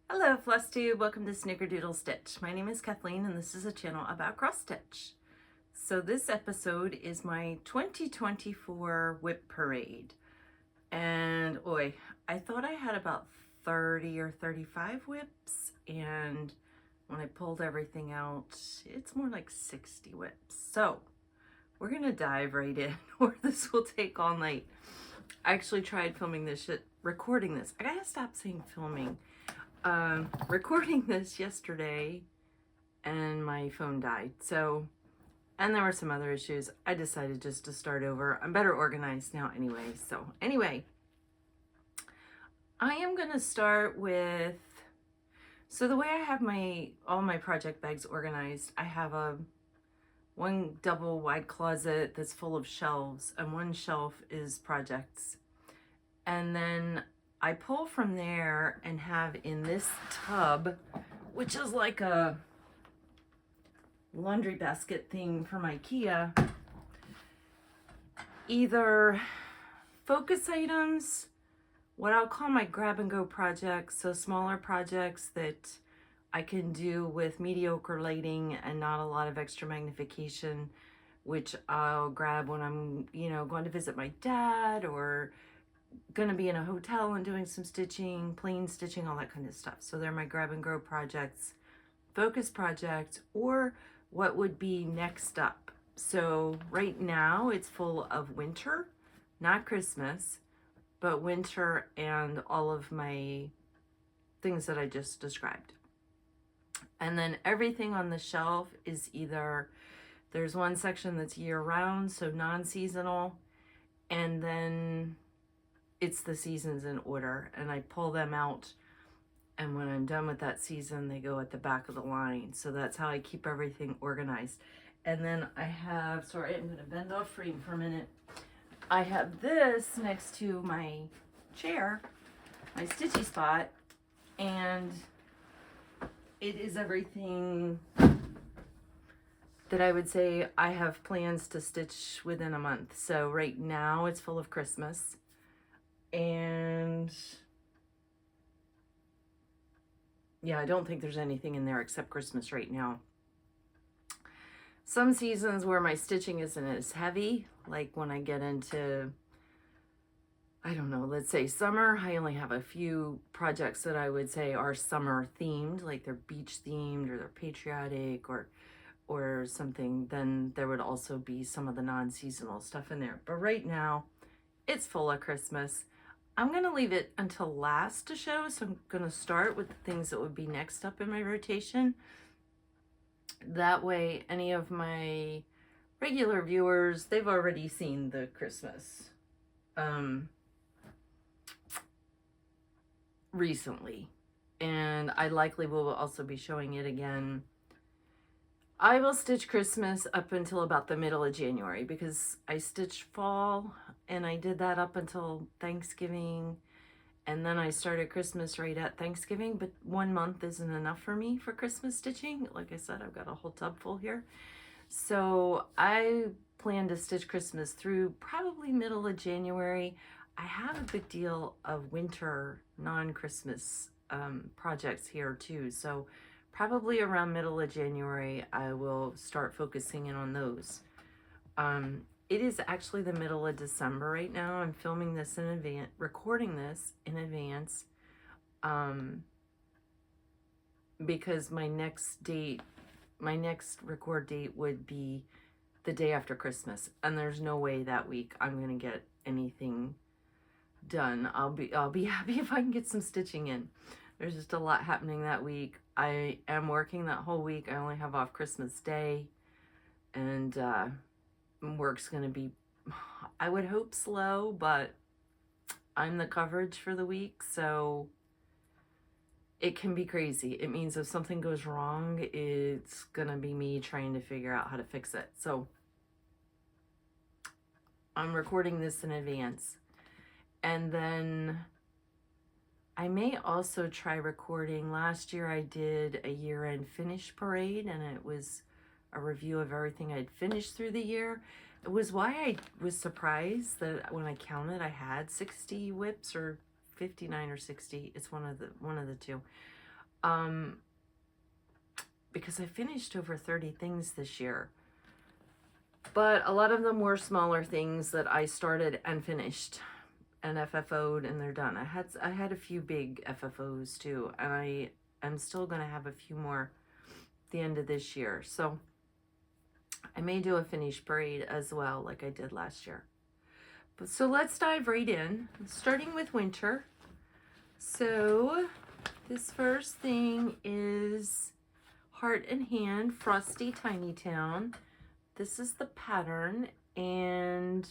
Hello FlossTube, welcome to Snickerdoodle Stitch. My name is Kathleen and this is a channel about cross stitch. So this episode is my 2024 WIP Parade. And I thought I had about 30 or 35 WIPs, and when I pulled everything out, it's more like 60 WIPs. So we're gonna dive right in or this will take all night. I actually tried recording this. I gotta stop saying filming. Recording this yesterday and my phone died, and there were some other issues. I decided just to start over. I'm better organized now anyway. So anyway, I am gonna start with, so the way I have all my project bags organized, I have one double wide closet that's full of shelves, and one shelf is projects, and then I pull from there and have in this tub, which is like a laundry basket thing from IKEA, either focus items, what I'll call my grab and go projects, so smaller projects that I can do with mediocre lighting and not a lot of extra magnification, which I'll grab when I'm, going to visit my dad or going to be in a hotel and doing some stitching, plain stitching, all that kind of stuff. So they're my grab and go projects, focus projects, or what would be next up. So right now it's full of winter, not Christmas, but winter and all of my things that I just described. And then everything on the shelf is either, there's one section that's year round, so non-seasonal, and then it's the seasons in order, and I pull them out, and when I'm done with that season they go at the back of the line. So that's how I keep everything organized. And then I have, sorry, I'm going to bend off frame for a minute. I have this next to my chair, my stitchy spot, and it is everything that I would say I have plans to stitch within a month. So right now it's full of Christmas. And yeah, I don't think there's anything in there except Christmas right now. Some seasons where my stitching isn't as heavy, like when I get into, I don't know, let's say summer, I only have a few projects that I would say are summer themed, like they're beach themed or they're patriotic or something. Then there would also be some of the non-seasonal stuff in there. But right now it's full of Christmas. I'm going to leave it until last to show, so I'm going to start with the things that would be next up in my rotation. That way, any of my regular viewers, they've already seen the Christmas recently, and I likely will also be showing it again. I will stitch Christmas up until about the middle of January because I stitched fall, and I did that up until Thanksgiving, and then I started Christmas right at Thanksgiving, but 1 month isn't enough for me for Christmas stitching. Like I said, I've got a whole tub full here. So I plan to stitch Christmas through probably middle of January. I have a good deal of winter non-Christmas projects here too, so probably around middle of January, I will start focusing in on those. It is actually the middle of December right now. I'm filming this in advance, recording this in advance, because my next record date would be the day after Christmas, and there's no way that week I'm gonna get anything done. I'll be happy if I can get some stitching in. There's just a lot happening that week. I am working that whole week. I only have off Christmas Day, and work's gonna be, I would hope, slow, but I'm the coverage for the week, so it can be crazy. It means if something goes wrong, it's gonna be me trying to figure out how to fix it. So I'm recording this in advance, and then I may also try recording. Last year I did a year-end finish parade, and it was a review of everything I'd finished through the year. It was why I was surprised that when I counted I had 60 WIPs, or 59 or 60. It's one of the two. because I finished over 30 things this year. But a lot of them were smaller things that I started and finished and FFO'd, and they're done. I had a few big FFOs too, and I'm still going to have a few more at the end of this year. So I may do a finish parade as well, like I did last year. But so let's dive right in, starting with winter. So this first thing is Heart and Hand, Frosty Tiny Town. This is the pattern, and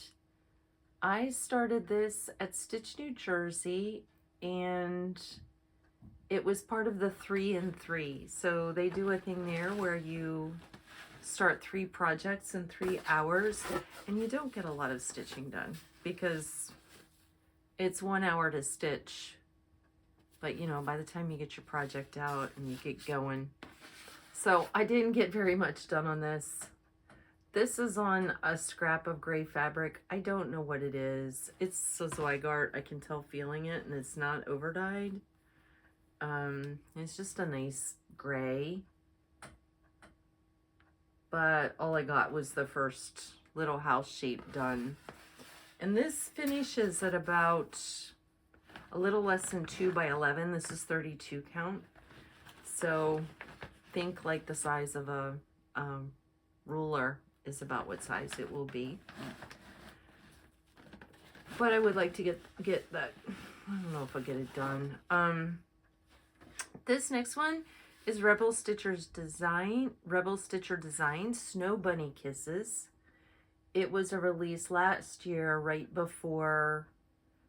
I started this at Stitch, New Jersey, and it was part of the 3 in 3. So they do a thing there where you start 3 projects in 3 hours, and you don't get a lot of stitching done because it's 1 hour to stitch. But you know, by the time you get your project out and you get going. So I didn't get very much done on this. This is on a scrap of gray fabric. I don't know what it is. It's a Zweigart. I can tell feeling it, and it's not over dyed. It's just a nice gray. But all I got was the first little house shape done. And this finishes at about a little less than 2 by 11. This is 32 count. So think like the size of a ruler is about what size it will be. But I would like to get that. I don't know if I'll get it done. This next one is Rebel Stitcher Design Snow Bunny Kisses. It was a release last year right before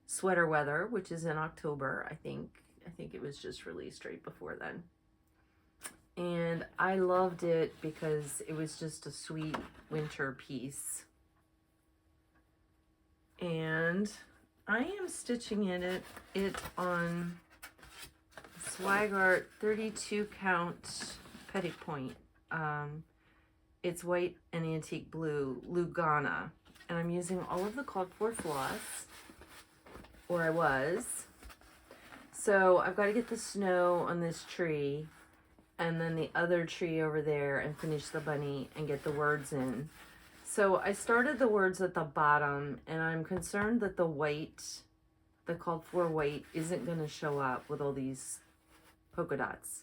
Sweater Weather, which is in October, I think. I think it was just released right before then. And I loved it because it was just a sweet winter piece. And I am stitching it on Zweigart 32 count petit point. It's white and antique blue Lugana. And I'm using all of the called for floss, or I was. So I've got to get the snow on this tree and then the other tree over there and finish the bunny and get the words in. So I started the words at the bottom, and I'm concerned that the white, the called for white, isn't going to show up with all these polka dots.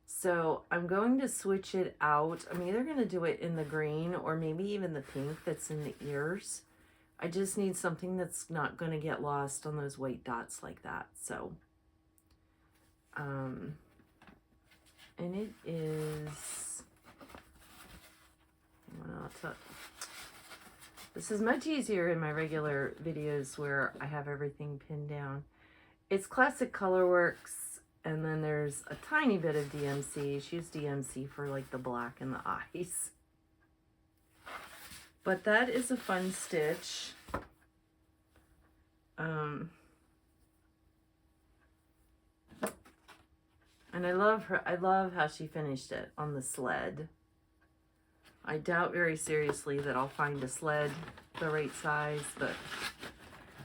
So I'm going to switch it out. I'm either going to do it in the green or maybe even the pink that's in the ears. I just need something that's not going to get lost on those white dots like that. So, and it is, this is much easier in my regular videos where I have everything pinned down. It's Classic Colorworks, and then there's a tiny bit of DMC. She used DMC for like the black and the eyes. But that is a fun stitch. And I love how she finished it on the sled. I doubt very seriously that I'll find a sled the right size, but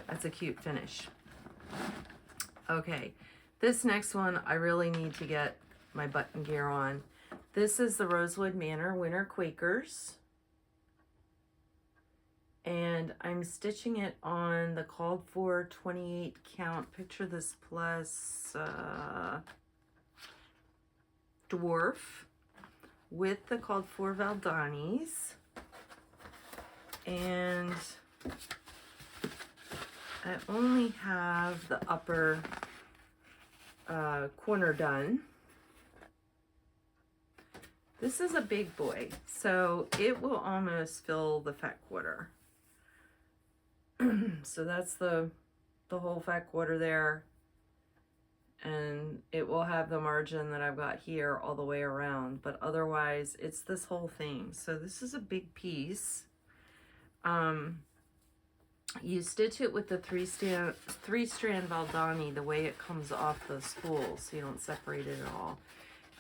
that's a cute finish. Okay, this next one I really need to get my button gear on. This is the Rosewood Manor Winter Quakers. And I'm stitching it on the called for 28 count. Picture this plus dwarf with the called for Valdanis. And I only have the upper corner done. This is a big boy, so it will almost fill the fat quarter. So that's the whole fat quarter there, and it will have the margin that I've got here all the way around, but otherwise it's this whole thing. So this is a big piece. You stitch it with the three strand Valdani the way it comes off the spool, so you don't separate it at all.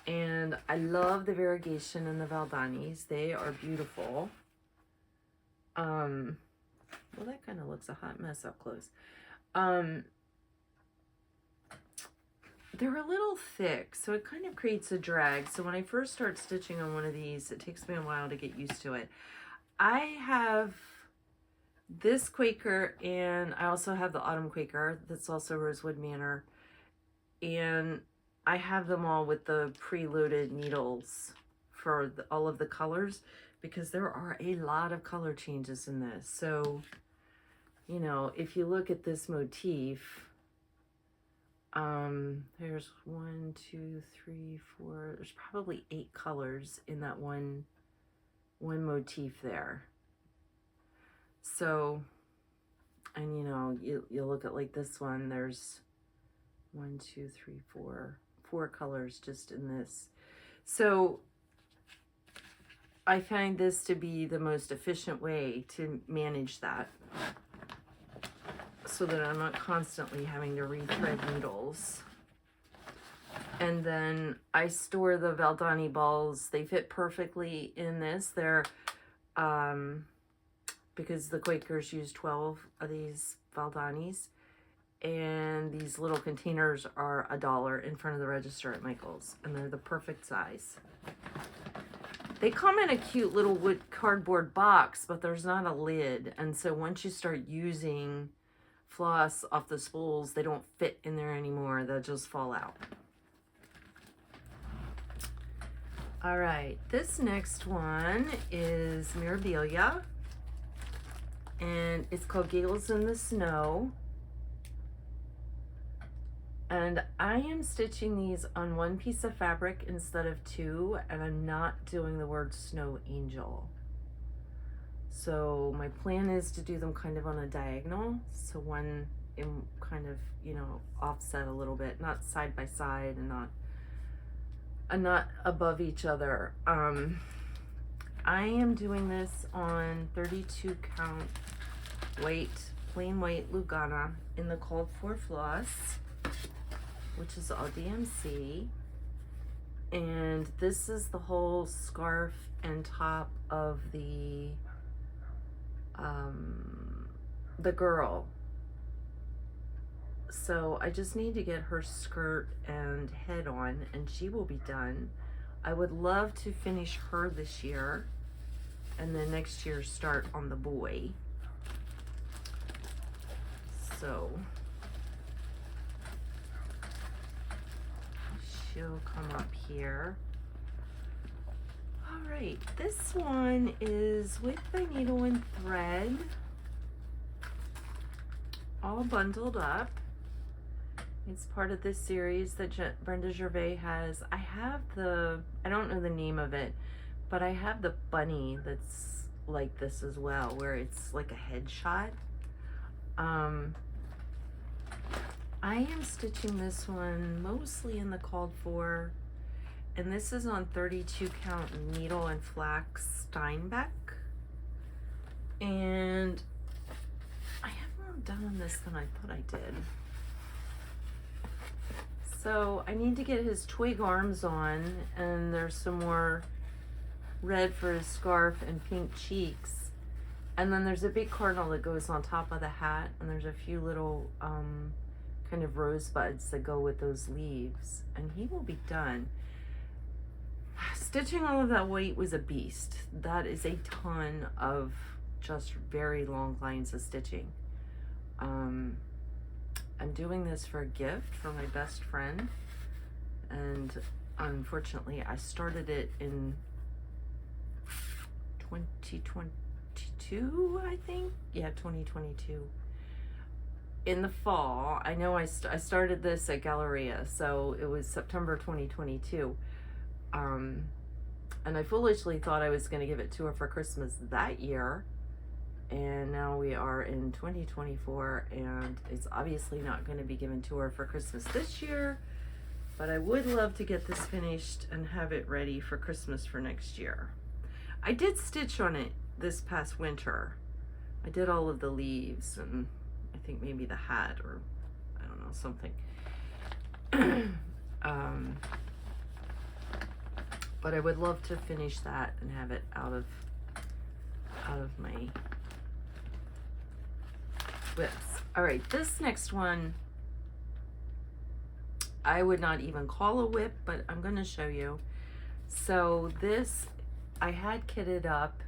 And I love the variegation in the Valdanis. They are beautiful. Well, that kind of looks a hot mess up close. they're a little thick, so it kind of creates a drag. So when I first start stitching on one of these, it takes me a while to get used to it. I have this Quaker, and I also have the Autumn Quaker that's also Rosewood Manor, and I have them all with the preloaded needles for all of the colors, because there are a lot of color changes in this. So, you know, if you look at this motif, there's 1, 2, 3, 4, there's probably 8 colors in that one motif there. So, and you know, you look at like this one, there's 1, 2, 3, 4 colors just in this. So I find this to be the most efficient way to manage that, so that I'm not constantly having to rethread needles. And then I store the Valdani balls. They fit perfectly in this. They're, because the Quakers use 12 of these Valdanis, and these little containers are $1 in front of the register at Michael's, and they're the perfect size. They come in a cute little wood cardboard box, but there's not a lid, and so once you start using floss off the spools, they don't fit in there anymore. They'll just fall out. All right, this next one is Mirabilia, and it's called Giggles in the Snow. And I am stitching these on 1 piece of fabric instead of 2, and I'm not doing the word Snow Angel. So my plan is to do them kind of on a diagonal, so one in kind of, you know, offset a little bit, not side by side, and not above each other. I am doing this on 32 count weight, plain white Lugana in the called for floss, which is all DMC. And this is the whole scarf and top of the girl. So I just need to get her skirt and head on, and she will be done. I would love to finish her this year, and then next year start on the boy. So she'll come up here. All right, this one is with the needle and thread, all bundled up. It's part of this series that Brenda Gervais has. I have I don't know the name of it, but I have the bunny that's like this as well, where it's like a headshot. I am stitching this one mostly in the called for, and this is on 32 count needle and flax Steinbeck. And I have more done on this than I thought I did. So I need to get his twig arms on, and there's some more red for his scarf and pink cheeks. And then there's a big cardinal that goes on top of the hat, and there's a few little kind of rosebuds that go with those leaves, and he will be done. Stitching all of that white was a beast. That is a ton of just very long lines of stitching. I'm doing this for a gift for my best friend, and unfortunately I started it in 2022, I think. Yeah, 2022. In the fall. I know I started this at Galleria, so it was September 2022. And I foolishly thought I was going to give it to her for Christmas that year. And now we are in 2024, and it's obviously not going to be given to her for Christmas this year, but I would love to get this finished and have it ready for Christmas for next year. I did stitch on it this past winter. I did all of the leaves, and I think maybe the hat, or I don't know, something. But I would love to finish that and have it out of my WIPs. All right, this next one, I would not even call a WIP, but I'm going to show you. So this, I had kitted up.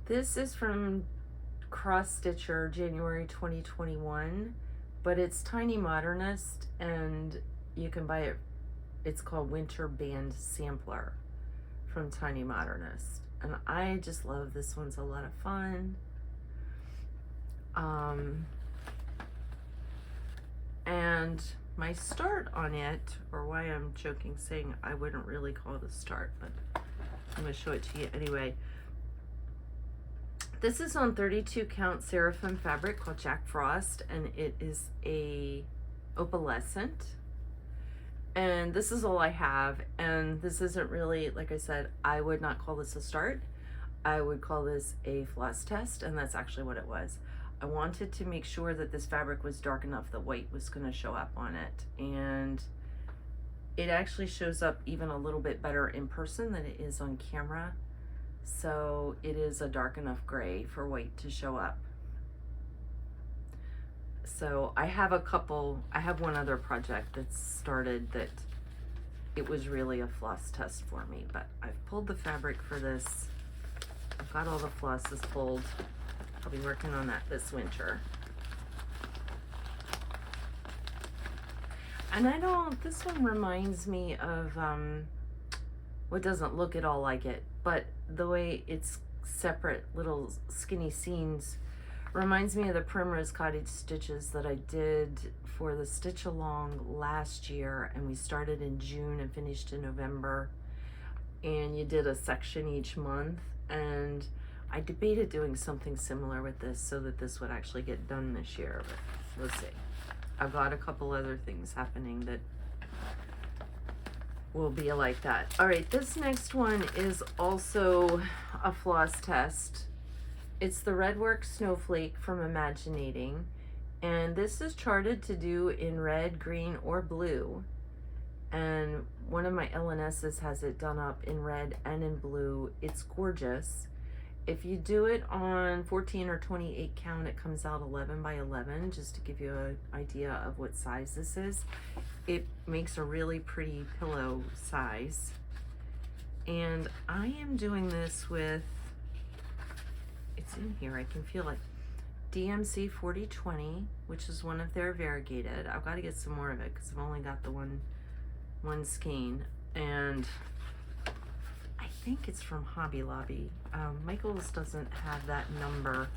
This is from Cross Stitcher, January 2021, but it's Tiny Modernist, and you can buy it. It's called Winter Band Sampler from Tiny Modernist, and I just love this one's a lot of fun. And my start on it, or why I'm joking saying I wouldn't really call it a start, but I'm going to show it to you anyway. This is on 32 count Seraphim fabric called Jack Frost, and it is a opalescent. And this is all I have, and this isn't really, like I said, I would not call this a start. I would call this a floss test, and that's actually what it was. I wanted to make sure that this fabric was dark enough that white was going to show up on it, and it actually shows up even a little bit better in person than it is on camera. So it is a dark enough gray for white to show up. So I have one other project that's started that it was really a floss test for me, but I've pulled the fabric for this. I've got all the flosses pulled. I'll be working on that this winter. And this one reminds me of, what doesn't look at all like it, but the way it's separate little skinny seams reminds me of the Primrose Cottage stitches that I did for the Stitch Along last year, and we started in June and finished in November, and you did a section each month, and I debated doing something similar with this so that this would actually get done this year, but we'll see. I've got a couple other things happening that will be like that. All right, this next one is also a floss test. It's the Redwork Snowflake from Imaginating, and this is charted to do in red, green, or blue. And one of my LNSs has it done up in red and in blue. It's gorgeous. If you do it on 14 or 28 count, it comes out 11 by 11, just to give you an idea of what size this is. It makes a really pretty pillow size. And I am doing this with, it's in here, I can feel it, DMC 4020, which is one of their variegated. I've got to get some more of it because I've only got the one skein, and I think it's from Hobby Lobby. Michael's doesn't have that number.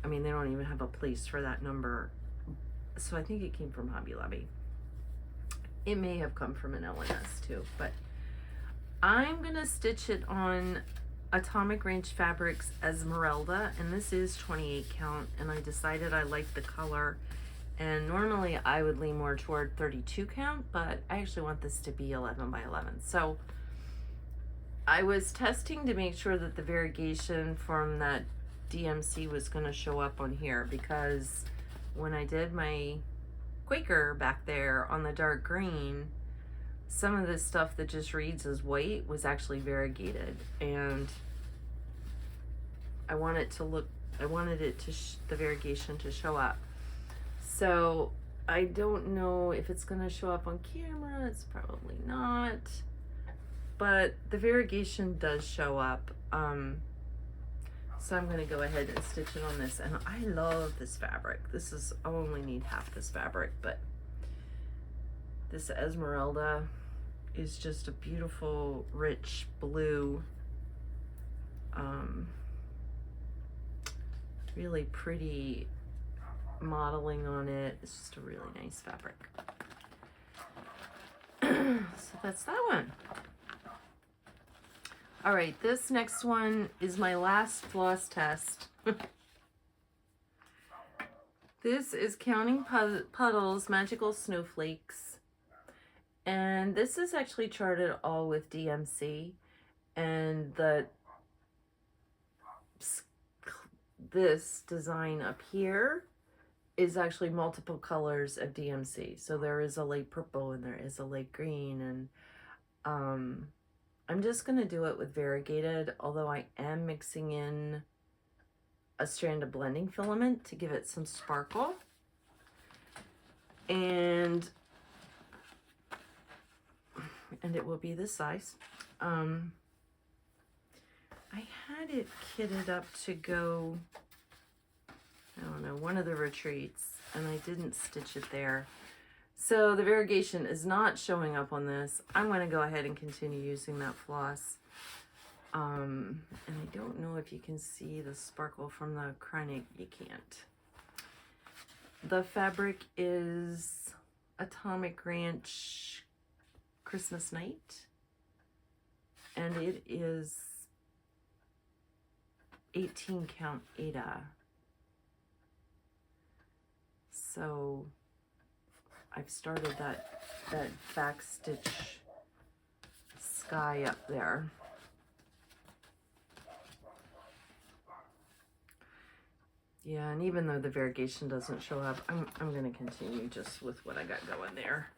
I mean, they don't even have a place for that number, so I think it came from Hobby Lobby. It may have come from an LNS too, but I'm gonna stitch it on Atomic Range Fabrics Esmeralda, and this is 28 count, and I decided I liked the color, and normally I would lean more toward 32 count, but I actually want this to be 11 by 11. So I was testing to make sure that the variegation from that DMC was going to show up on here, because when I did my Quaker back there on the dark green, some of this stuff that just reads as white was actually variegated, and I wanted it to the variegation to show up. So I don't know if it's going to show up on camera. It's probably not, but the variegation does show up. So I'm going to go ahead and stitch it on this, and I love this fabric. I only need half this fabric, but this Esmeralda is just a beautiful, rich blue. Really pretty modeling on it. It's just a really nice fabric. So that's that one. All right, this next one is my last floss test. This is Counting Puddles Magical Snowflakes, and this is actually charted all with DMC, and this design up here is actually multiple colors of DMC. So there is a light purple and there is a light green, and I'm just gonna do it with variegated, although I am mixing in a strand of blending filament to give it some sparkle. And and it will be this size. I had it kitted up to go, I don't know, one of the retreats, and I didn't stitch it there. So the variegation is not showing up on this. I'm going to go ahead and continue using that floss. And I don't know if you can see the sparkle from the Kreinig. You can't. The fabric is Atomic Ranch Christmas Night, and it is 18 count Ada. So I've started that back stitch sky up there. Yeah, and even though the variegation doesn't show up, I'm going to continue just with what I got going there.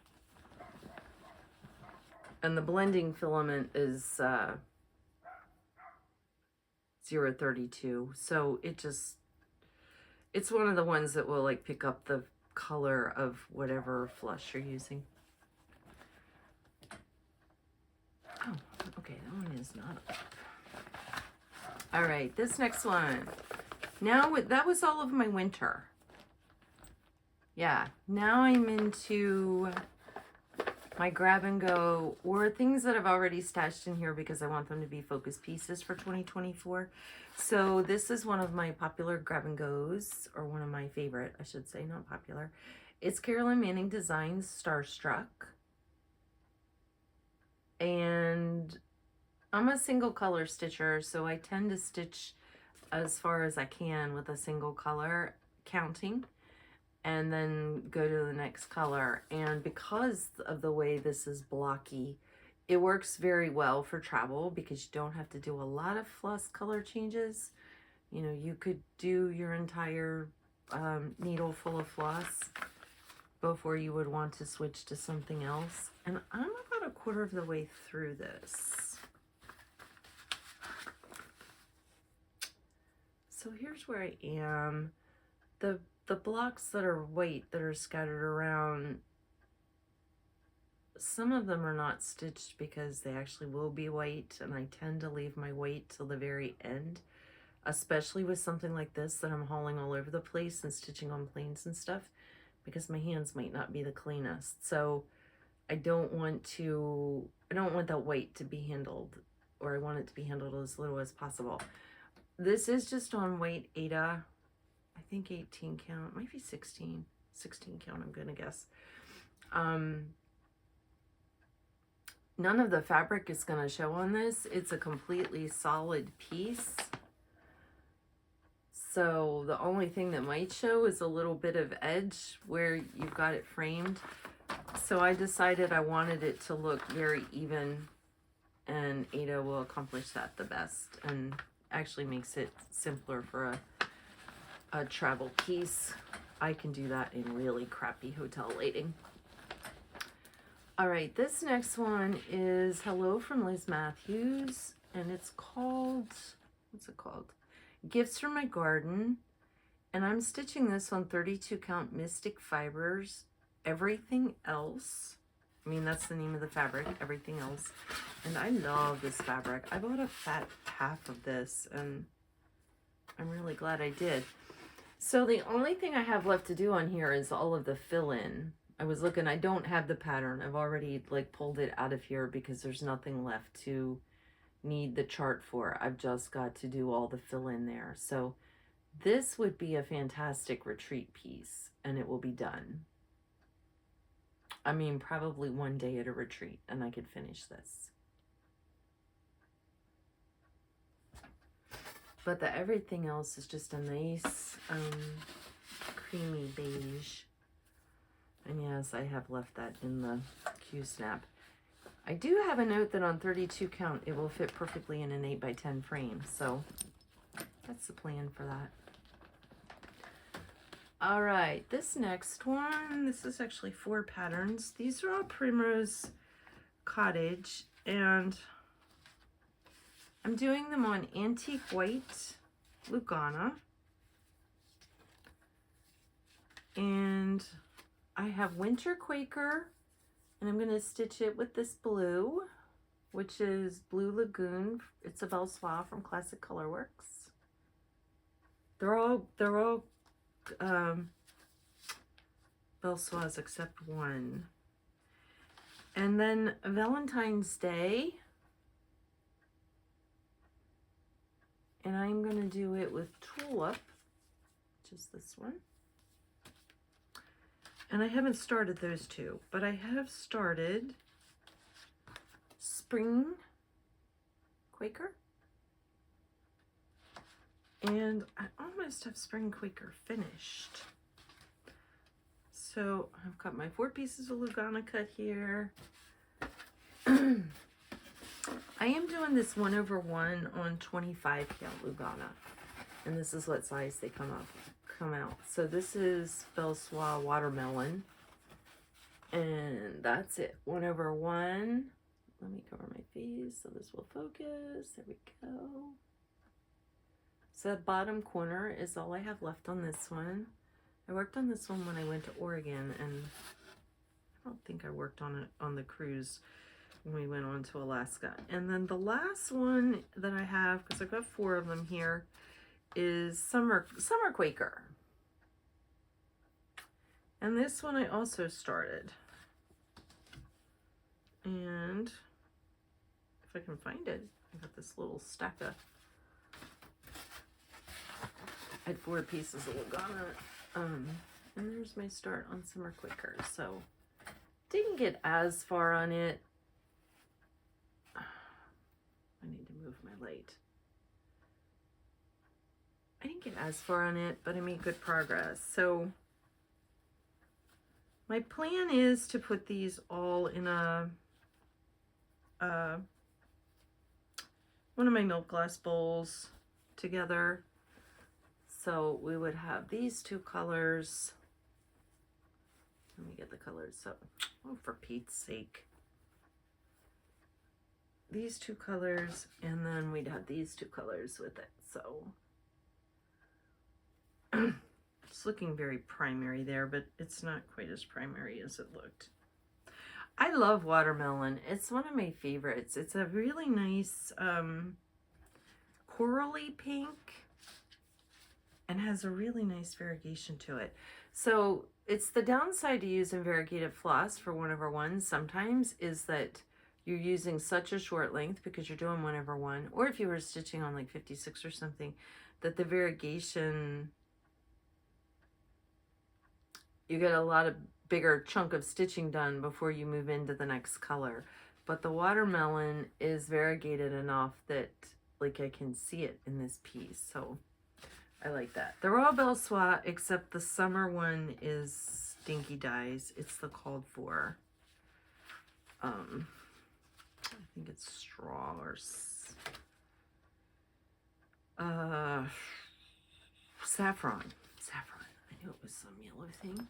And the blending filament is 032, so it's one of the ones that will like pick up the color of whatever flush you're using. Oh, okay, that one is not up. All right, this next one. Now, that was all of my winter. Yeah, now I'm into my grab and go, or things that I've already stashed in here because I want them to be focus pieces for 2024. So this is one of my popular grab and goes, or one of my favorite, I should say, not popular. It's Carolyn Manning Designs Starstruck. And I'm a single color stitcher, so I tend to stitch as far as I can with a single color, counting, and then go to the next color. And because of the way this is blocky, it works very well for travel because you don't have to do a lot of floss color changes. You know, you could do your entire needle full of floss before you would want to switch to something else. And I'm about a quarter of the way through this. So here's where I am. The blocks that are white that are scattered around, some of them are not stitched because they actually will be white, and I tend to leave my white till the very end, especially with something like this that I'm hauling all over the place and stitching on planes and stuff, because my hands might not be the cleanest. So I don't want that white to be handled, or I want it to be handled as little as possible. This is just on white Ada, I think 18 count, might be 16 count, I'm gonna guess. None of the fabric is gonna show on this. It's a completely solid piece. So the only thing that might show is a little bit of edge where you've got it framed. So I decided I wanted it to look very even, and Ada will accomplish that the best and actually makes it simpler for a travel piece. I can do that in really crappy hotel lighting. All right, this next one is Hello from Liz Matthews, and it's called, what's it called? Gifts from My Garden. And I'm stitching this on 32 count Mystic Fibers, Everything Else. I mean, that's the name of the fabric, Everything Else. And I love this fabric. I bought a fat half of this, and I'm really glad I did. So the only thing I have left to do on here is all of the fill-in. I was looking, I don't have the pattern. I've already like pulled it out of here because there's nothing left to need the chart for. I've just got to do all the fill-in there. So this would be a fantastic retreat piece, and it will be done. I mean, probably one day at a retreat, and I could finish this. But the Everything Else is just a nice creamy beige. And yes, I have left that in the Q-snap. I do have a note that on 32 count, it will fit perfectly in an 8x10 frame. So that's the plan for that. All right, this next one, this is actually 4 patterns. These are all Primrose Cottage, and I'm doing them on Antique White Lugana. And I have Winter Quaker And I'm going to stitch it with this blue, which is Blue Lagoon. It's a Belsois from Classic Colorworks. They're all Belsois except one. And then Valentine's Day. And I'm going to do it with Tulip, which is this one. And I haven't started those two, but I have started Spring Quaker. And I almost have Spring Quaker finished. So I've got my 4 pieces of Lugana cut here. I am doing this 1/1 on 25 count Lugana. And this is what size they come out. So this is Belsois Watermelon. And that's it. 1/1. Let me cover my face so this will focus. There we go. So that bottom corner is all I have left on this one. I worked on this one when I went to Oregon, and I don't think I worked on it on the cruise when we went on to Alaska. And then the last one that I have, because I've got 4 of them here, is Summer Quaker. And this one I also started. And if I can find it, I got this little stack of, I had 4 pieces of Lugana. And there's my start on Summer Quaker. So didn't get as far on it. I need to move my light. I didn't get as far on it, but I made good progress. So my plan is to put these all in one of my milk glass bowls together. So we would have these 2 colors. Let me get the colors. So, oh, for Pete's sake. These 2 colors, and then we'd have these 2 colors with it. So it's looking very primary there, but it's not quite as primary as it looked. I love watermelon. It's one of my favorites. It's a really nice corally pink and has a really nice variegation to it. So it's the downside to using variegated floss for 1/1 sometimes is that you're using such a short length because you're doing 1/1, or if you were stitching on like 56 or something, that the variegation, you get a lot of bigger chunk of stitching done before you move into the next color. But the watermelon is variegated enough that like I can see it in this piece. So I like that. They're all Belsois except the summer one is Dinky Dyes. It's the called for. I think it's straw or saffron. I knew it was some yellow thing.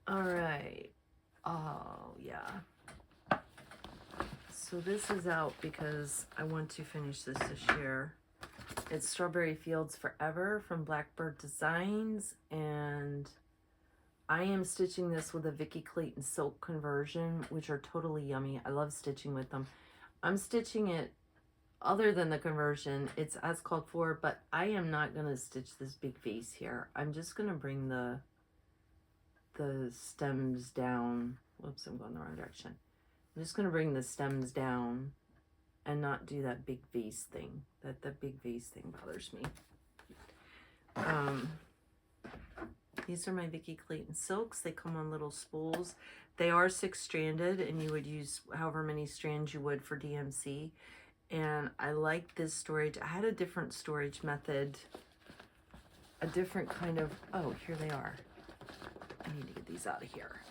All right. Oh, yeah. So this is out because I want to finish this year. It's Strawberry Fields Forever from Blackbird Designs, and I am stitching this with a Vicky Clayton silk conversion, which are totally yummy. I love stitching with them. I'm stitching it other than the conversion. It's as called for, but I am not going to stitch this big vase here. I'm just going to bring the stems down. Whoops, I'm going the wrong direction. I'm just going to bring the stems down and not do that big vase thing. That big vase thing bothers me. These are my Vicky Clayton silks. They come on little spools. They are 6-stranded, and you would use however many strands you would for DMC. And I like this storage. I had a different storage method, a different kind of, oh, here they are. I need to get these out of here.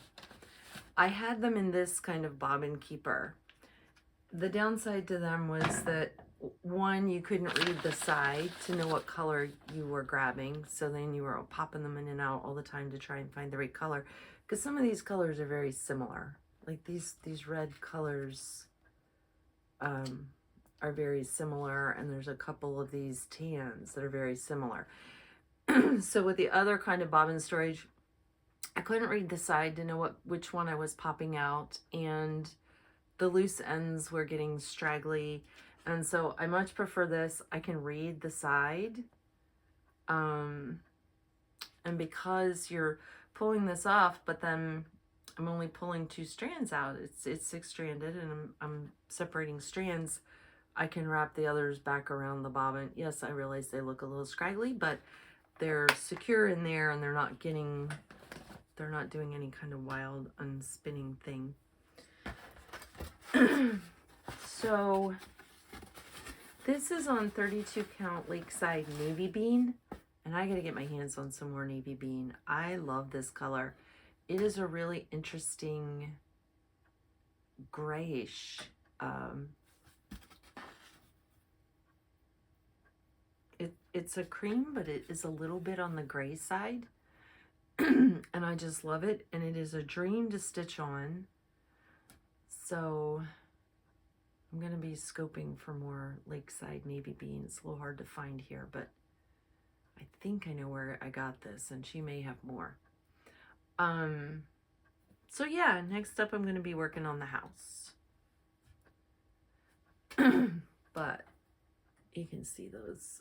I had them in this kind of bobbin keeper. The downside to them was that, one, you couldn't read the side to know what color you were grabbing. So then you were popping them in and out all the time to try and find the right color. Because some of these colors are very similar. Like these red colors are very similar. And there's a couple of these tans that are very similar. So with the other kind of bobbin storage, I couldn't read the side to know which one I was popping out, and the loose ends were getting straggly, and so I much prefer this. I can read the side, and because you're pulling this off, but then I'm only pulling 2 strands out. It's 6-stranded, and I'm separating strands. I can wrap the others back around the bobbin. Yes, I realize they look a little scraggly, but they're secure in there, and they're not doing any kind of wild unspinning thing. So this is on 32 count Lakeside Navy Bean, and I gotta get my hands on some more Navy Bean. I love this color. It is a really interesting grayish, it's a cream, but it is a little bit on the gray side. And I just love it, and it is a dream to stitch on. So I'm gonna be scoping for more Lakeside Navy Bean. It's a little hard to find here, but I think I know where I got this, and she may have more. So yeah, next up I'm gonna be working on the house. But you can see those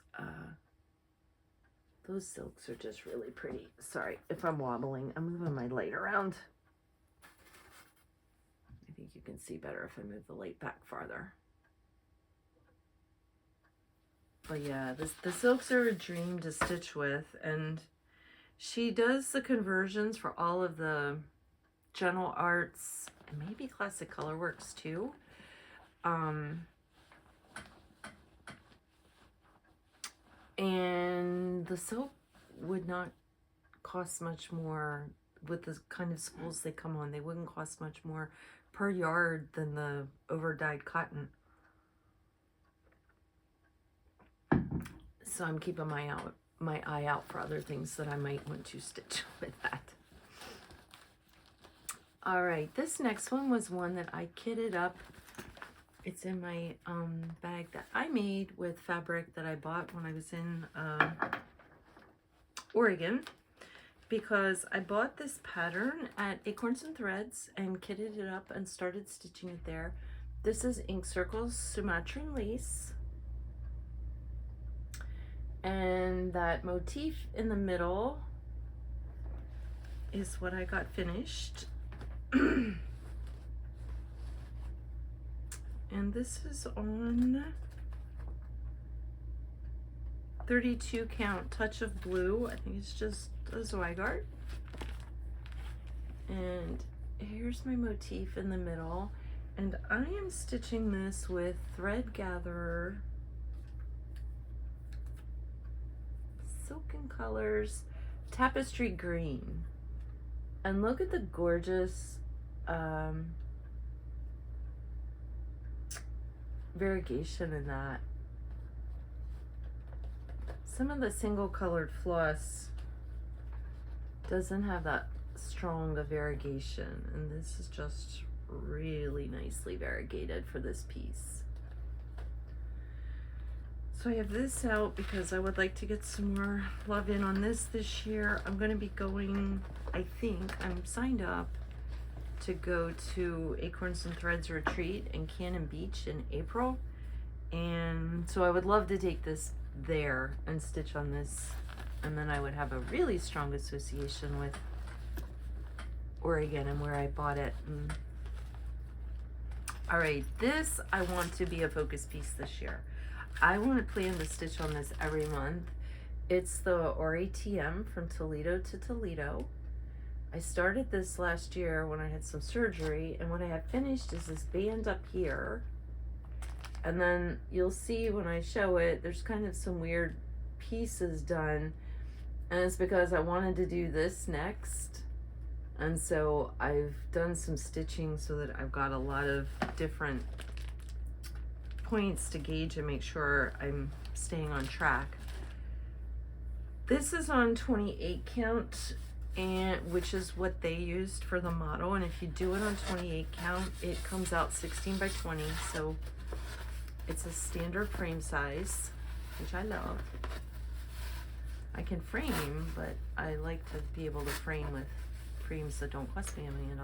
silks are just really pretty. Sorry if I'm wobbling. I'm moving my light around. I think you can see better if I move the light back farther. But yeah, the silks are a dream to stitch with, and she does the conversions for all of the General Arts and maybe Classic Colorworks too. And the silk would not cost much more with the kind of spools they come on. They wouldn't cost much more per yard than the over-dyed cotton. So I'm keeping my eye out for other things that I might want to stitch with that. All right, this next one was one that I kitted up. It's in my bag that I made with fabric that I bought when I was in Oregon, because I bought this pattern at Acorns and Threads and kitted it up and started stitching it there. This is Ink Circles Sumatran lace, and that motif in the middle is what I got finished. And this is on 32 count Touch of Blue. I think it's just a Zweigart. And here's my motif in the middle. And I am stitching this with Thread Gatherer Silken Colors Tapestry Green. And look at the gorgeous variegation in that. Some of the single colored floss doesn't have that strong of variegation, and this is just really nicely variegated for this piece. So I have this out because I would like to get some more love in on this year. I'm going to be going, I think I'm signed up to go to Acorns and Threads retreat in Cannon Beach in April, and so I would love to take this there and stitch on this, and then I would have a really strong association with Oregon and where I bought it. All right, this I want to be a focus piece this year. I want to plan to stitch on this every month. It's the RATM from Toledo to Toledo. I started this last year when I had some surgery, and what I have finished is this band up here. And then you'll see when I show it, there's kind of some weird pieces done, and it's because I wanted to do this next. And so I've done some stitching so that I've got a lot of different points to gauge and make sure I'm staying on track. This is on 28 count, and which is what they used for the model, and if you do it on 28 count, it comes out 16 by 20, so it's a standard frame size, which I love. I can frame, but I like to be able to frame with frames that don't cost me $1 million.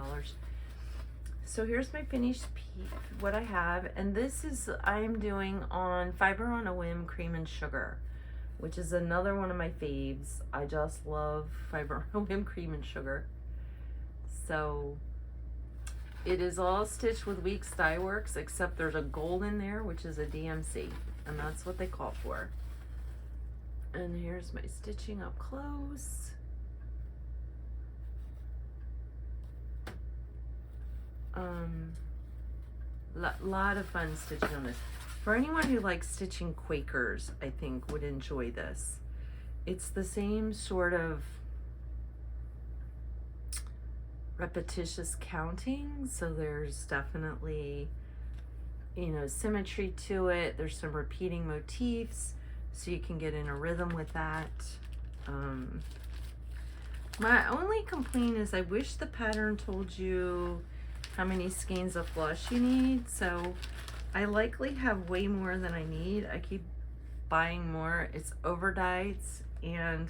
So here's my finished piece, what I have, and this is, I'm doing on Fiber on a Whim Cream and Sugar, which is another one of my faves. I just love Fiber on a Whim Cream and Sugar. So it is all stitched with Weeks Dye Works, except there's a gold in there, which is a DMC, and that's what they call for. And here's my stitching up close. Lot of fun stitching on this. For anyone who likes stitching Quakers, I think would enjoy this. It's the same sort of repetitious counting, so there's definitely, you know, symmetry to it. There's some repeating motifs, so you can get in a rhythm with that. My only complaint is I wish the pattern told you how many skeins of floss you need, so I likely have way more than I need. I keep buying more. It's over dyed, and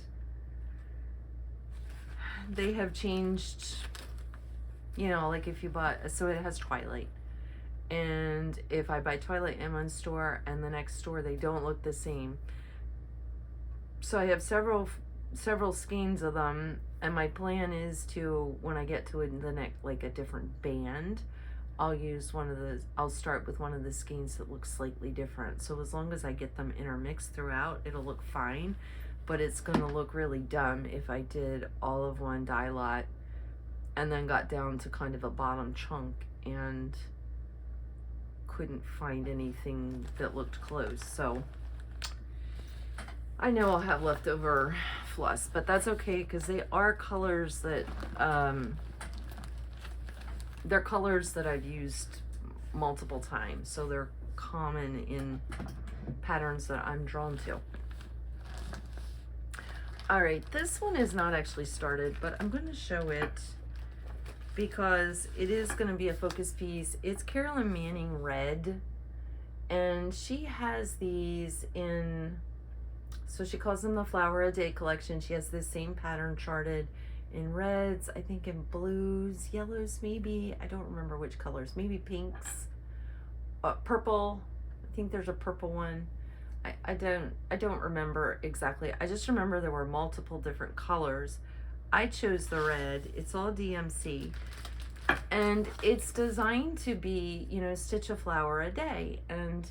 they have changed, you know, like if you bought, so it has Twilight, and if I buy Twilight in one store and the next store, they don't look the same. So I have several skeins of them, and my plan is to, when I get to the next, like a different band, I'll use one of the, I'll start with one of the skeins that looks slightly different. So as long as I get them intermixed throughout, it'll look fine, but it's gonna look really dumb if I did all of one dye lot and then got down to kind of a bottom chunk and couldn't find anything that looked close. So I know I'll have leftover floss, but that's okay, because they are colors that, they're colors that I've used multiple times, so they're common in patterns that I'm drawn to. All right, this one is not actually started, but I'm going to show it because it is going to be a focus piece. It's Carolyn Manning Red, and she has these in, so she calls them the Flower a Day collection. She has this same pattern charted in reds, I think in blues, yellows maybe, I don't remember which colors, maybe pinks, purple, I think there's a purple one. I don't remember exactly. I just remember there were multiple different colors. I chose the red. It's all DMC, and it's designed to be, you know, stitch a flower a day, and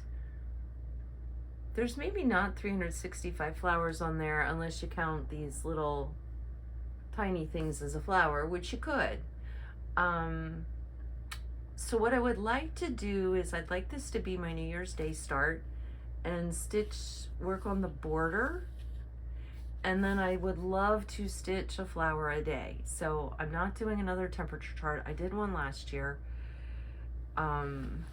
there's maybe not 365 flowers on there unless you count these little tiny things as a flower, which you could. So what I would like to do is I'd like this to be my New Year's Day start, and work on the border, and then I would love to stitch a flower a day. So I'm not doing another temperature chart. I did one last year. But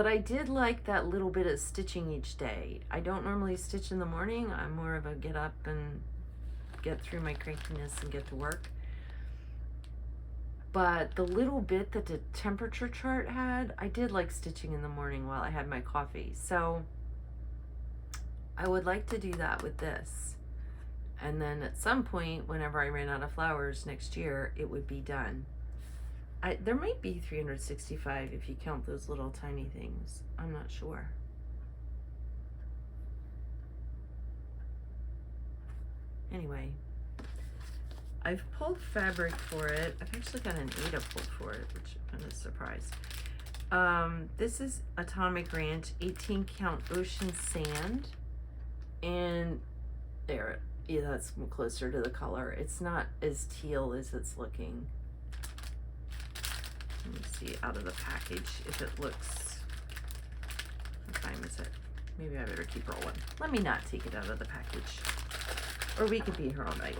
I did like that little bit of stitching each day. I don't normally stitch in the morning. I'm more of a get up and get through my crankiness and get to work. But the little bit that the temperature chart had, I did like stitching in the morning while I had my coffee. So I would like to do that with this. And then at some point, whenever I ran out of flowers next year, it would be done. There might be 365 if you count those little tiny things. I'm not sure. Anyway, I've pulled fabric for it. I've actually got an Ada pulled for it, which I'm kind of surprised. This is Atomic Ranch 18 count ocean sand. And there, yeah, that's closer to the color. It's not as teal as it's looking. Let me see out of the package if it looks, what time is it? Maybe I better keep rolling. Let me not take it out of the package, or we could be here all night.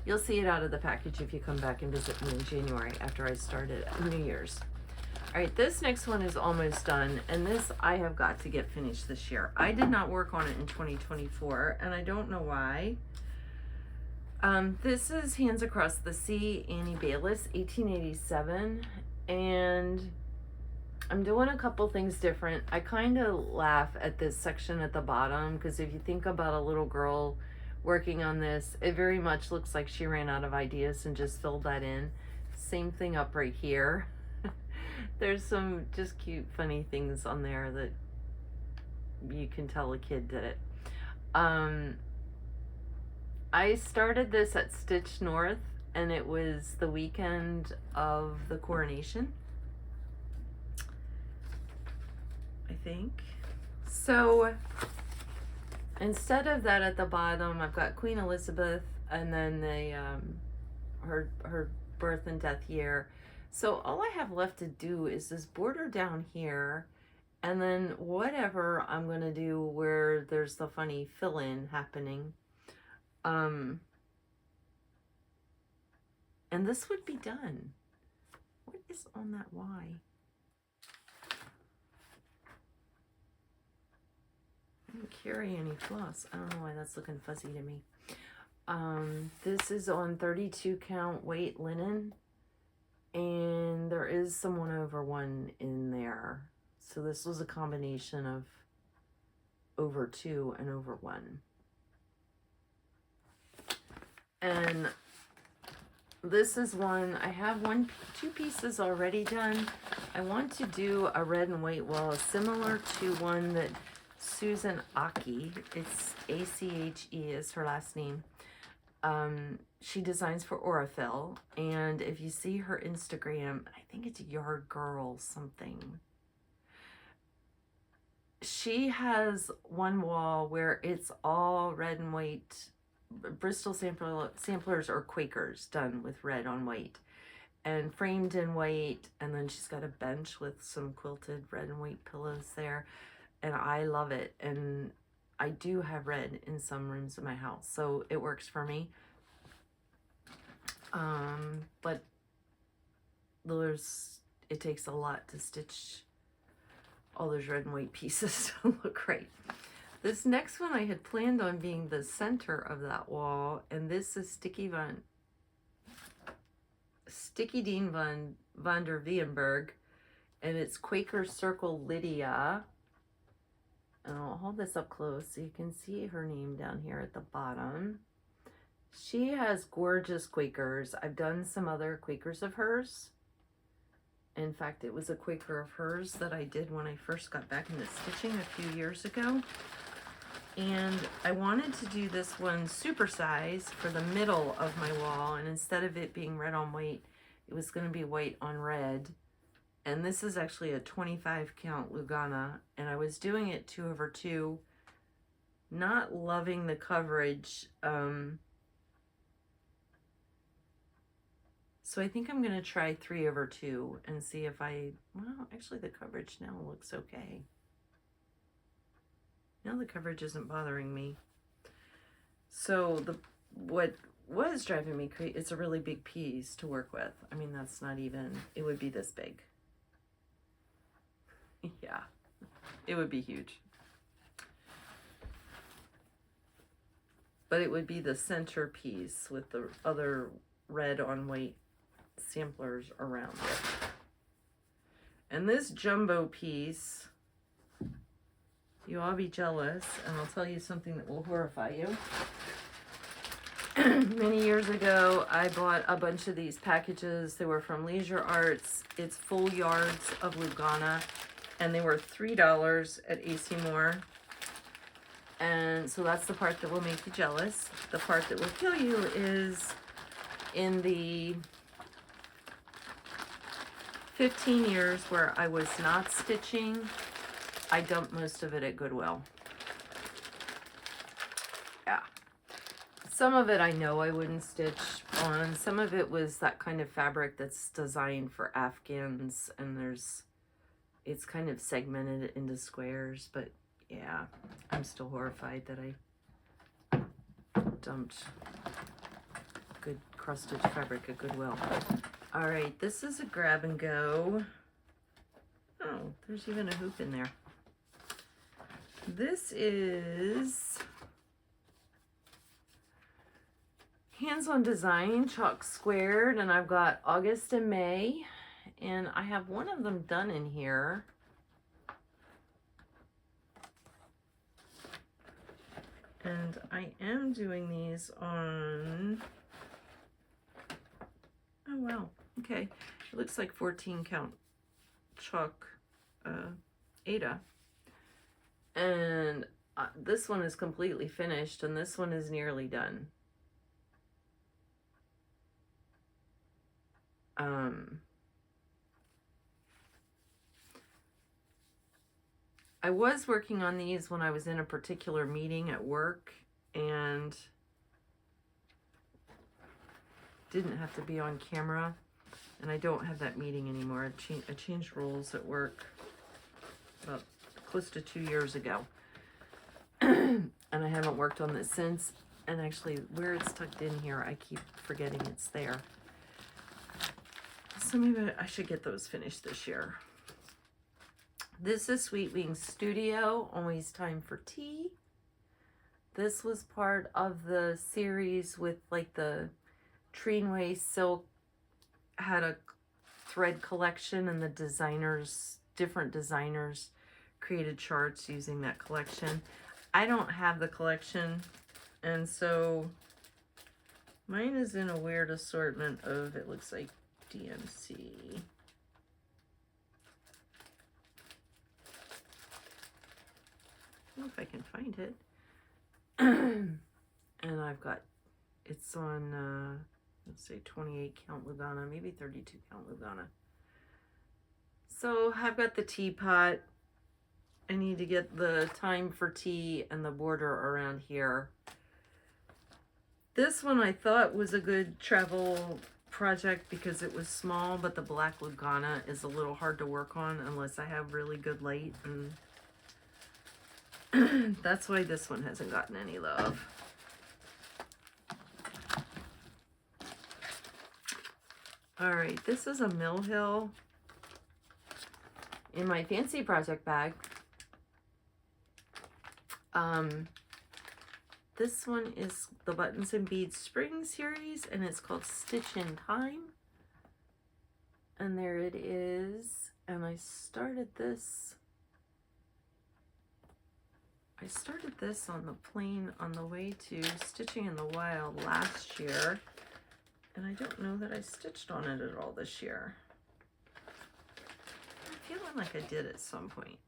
You'll see it out of the package if you come back and visit me in January after I started New Year's. All right, this next one is almost done, and this I have got to get finished this year. I did not work on it in 2024, and I don't know why. This is Hands Across the Sea, Annie Baylis, 1887, and I'm doing a couple things different. I kind of laugh at this section at the bottom, because if you think about a little girl working on this. It very much looks like she ran out of ideas and just filled that in. Same thing up right here. There's some just cute, funny things on there that you can tell a kid did it. I started this at Stitch North, and it was the weekend of the coronation, I think. So instead of that at the bottom, I've got Queen Elizabeth and then the her birth and death year. So all I have left to do is this border down here, and then whatever I'm gonna do where there's the funny fill-in happening. And this would be done. What is on that Y? I don't carry any floss. I don't know why that's looking fuzzy to me. This is on 32 count weight linen, and there is some 1/1 in there. So this was a combination of over 2 and over 1. And this is one, I have two pieces already done. I want to do a red and white wall similar to one that Susan Aki, it's A-C-H-E is her last name. She designs for Aurifil, and if you see her Instagram, I think it's Yard Girl something. She has one wall where it's all red and white Bristol samplers or Quakers done with red on white and framed in white, and then she's got a bench with some quilted red and white pillows there, and I love it. And I do have red in some rooms of my house, so it works for me. But it takes a lot to stitch all those red and white pieces to look right. This next one I had planned on being the center of that wall, and this is Sticky Dean van der Weenberg, and it's Quaker Circle Lydia. And I'll hold this up close so you can see her name down here at the bottom. She has gorgeous Quakers. I've done some other Quakers of hers. In fact, it was a Quaker of hers that I did when I first got back into stitching a few years ago. And I wanted to do this one supersize for the middle of my wall, and instead of it being red on white, it was going to be white on red. And this is actually a 25 count Lugana, and I was doing it 2/2, not loving the coverage. So I think I'm going to try 3/2 and see if well, actually the coverage now looks okay. Now the coverage isn't bothering me. So what was driving me crazy, it's a really big piece to work with. I mean, that's not even, it would be this big. Yeah, it would be huge. But it would be the center piece with the other red on white samplers around it. And this jumbo piece, you all be jealous, and I'll tell you something that will horrify you. Many years ago, I bought a bunch of these packages. They were from Leisure Arts. It's full yards of Lugana, and they were $3 at AC Moore. And so that's the part that will make you jealous. The part that will kill you is in the 15 years where I was not stitching, I dumped most of it at Goodwill. Yeah. Some of it I know I wouldn't stitch on. Some of it was that kind of fabric that's designed for Afghans, and it's kind of segmented into squares, but yeah, I'm still horrified that I dumped good cross stitch fabric at Goodwill. All right, this is a grab and go. Oh, there's even a hoop in there. This is Hands on Design Chalk Squared, and I've got August and May, and I have one of them done in here. And I am doing these on, oh wow, okay. It looks like 14 count chalk Ada. And this one is completely finished and this one is nearly done. I was working on these when I was in a particular meeting at work and didn't have to be on camera, and I don't have that meeting anymore. I changed roles at work about close to 2 years ago. And I haven't worked on this since, and actually where it's tucked in here, I keep forgetting it's there. So maybe I should get those finished this year. This is Sweet Wings Studio, Always Time for Tea. This was part of the series with like the Treenway Silk had a thread collection, and the designers, different designers, created charts using that collection. I don't have the collection, and so mine is in a weird assortment of, it looks like DMC. I don't know if I can find it. And I've got, it's on, let's say 28 count Lugana, maybe 32 count Lugana. So I've got the teapot. I need to get the Time for Tea and the border around here. This one I thought was a good travel project because it was small, but the black Lugana is a little hard to work on unless I have really good light, and that's why this one hasn't gotten any love. All right, this is a Mill Hill in my fancy project bag. This one is the Buttons and Beads Spring series, and it's called Stitch in Time. And there it is. And I started this on the plane on the way to Stitching in the Wild last year. And I don't know that I stitched on it at all this year. I'm feeling like I did at some point.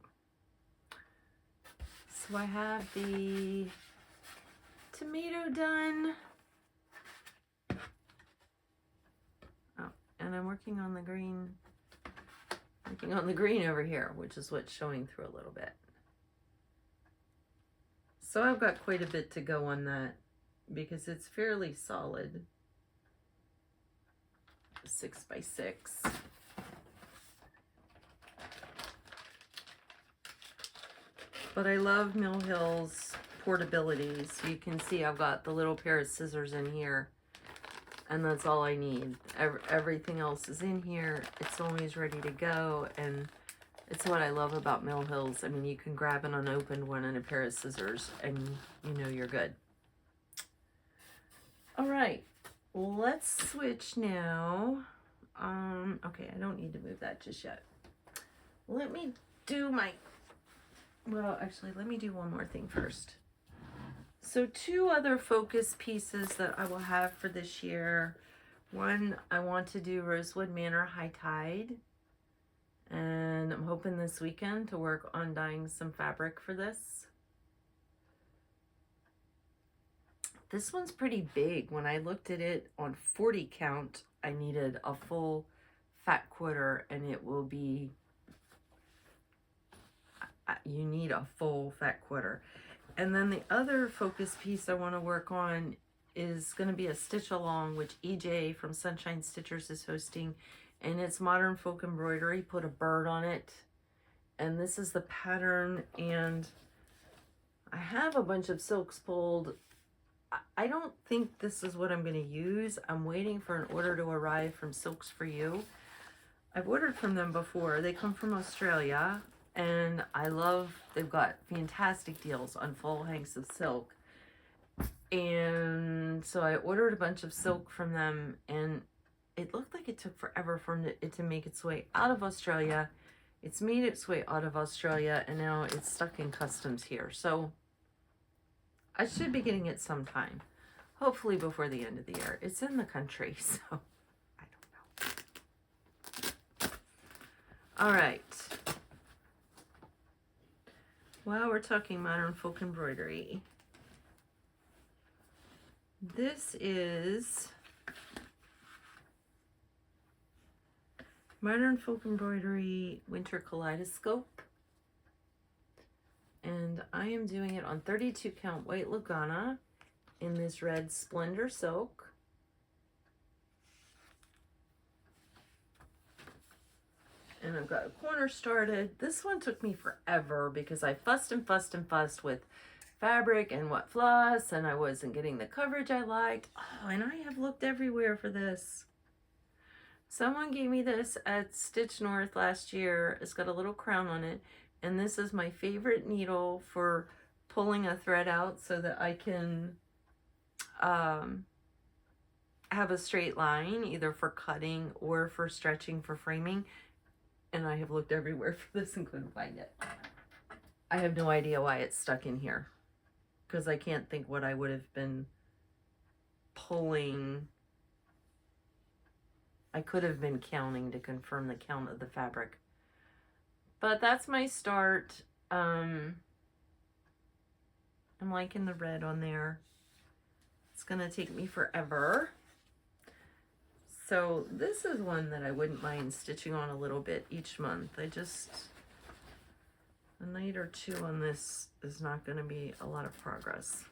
So I have the tomato done. Oh, and I'm working on the green over here, which is what's showing through a little bit. So I've got quite a bit to go on that because it's fairly solid. 6 by 6. But I love Mill Hill's portability. So you can see I've got the little pair of scissors in here, and that's all I need. Everything else is in here. It's always ready to go, and it's what I love about Mill Hills. I mean, you can grab an unopened one and a pair of scissors, and you know you're good. All right, let's switch now. Okay, I don't need to move that just yet. Let me do my, well, actually, let me do one more thing first. So 2 other focus pieces that I will have for this year. One, I want to do Rosewood Manor High Tide. And I'm hoping this weekend to work on dyeing some fabric for this. This one's pretty big. When I looked at it on 40 count, I needed a full fat quarter, and it will be, you need a full fat quarter. And then the other focus piece I want to work on is going to be a stitch along, which EJ from Sunshine Stitchers is hosting, and it's Modern Folk Embroidery. Put a bird on it, and this is the pattern. And I have a bunch of silks pulled. I don't think this is what I'm going to use. I'm waiting for an order to arrive from Silks for You. I've ordered from them before. They come from Australia, and I love, they've got fantastic deals on full hanks of silk. And so I ordered a bunch of silk from them, and it looked like it took forever for it to make its way out of Australia. It's made its way out of Australia, and now it's stuck in customs here. So I should be getting it sometime. Hopefully before the end of the year. It's in the country, so I don't know. All right. While we're talking modern folk embroidery, this is Modern Folk Embroidery Winter Kaleidoscope. And I am doing it on 32 count white Lugana in this red Splendor silk. And I've got a corner started. This one took me forever because I fussed and fussed and fussed with fabric and what floss, and I wasn't getting the coverage I liked. Oh, and I have looked everywhere for this. Someone gave me this at Stitch North last year. It's got a little crown on it, and this is my favorite needle for pulling a thread out so that I can have a straight line, either for cutting or for stretching for framing. And I have looked everywhere for this and couldn't find it. I have no idea why it's stuck in here, because I can't think what I would have been pulling. I could have been counting to confirm the count of the fabric. But that's my start. I'm liking the red on there. It's gonna take me forever. So this is one that I wouldn't mind stitching on a little bit each month. A night or two on this is not going to be a lot of progress.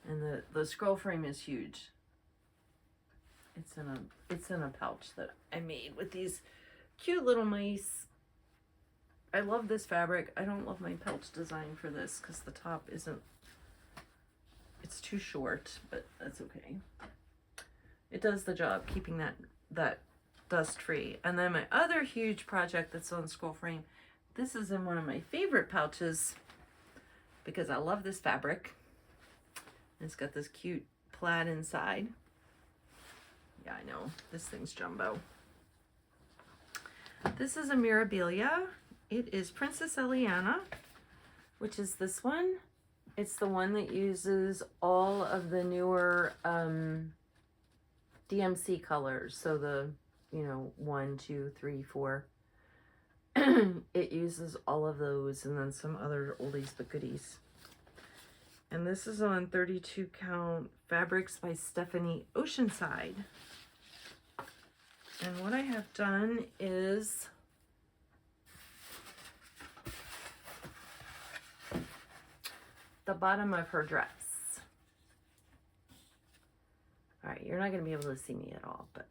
And the scroll frame is huge. It's in a pouch that I made with these cute little mice. I love this fabric. I don't love my pouch design for this because the top isn't, it's too short, but that's okay. It does the job keeping that dust free. And then my other huge project that's on scroll frame, this is in one of my favorite pouches because I love this fabric. It's got this cute plaid inside. Yeah, I know, this thing's jumbo. This is a Mirabilia. It is Princess Eliana, which is this one. It's the one that uses all of the newer DMC colors. So the, 1, 2, 3, 4. It uses all of those and then some other oldies but goodies. And this is on 32 count Fabrics by Stephanie Oceanside. And what I have done is the bottom of her dress. All right, you're not going to be able to see me at all, but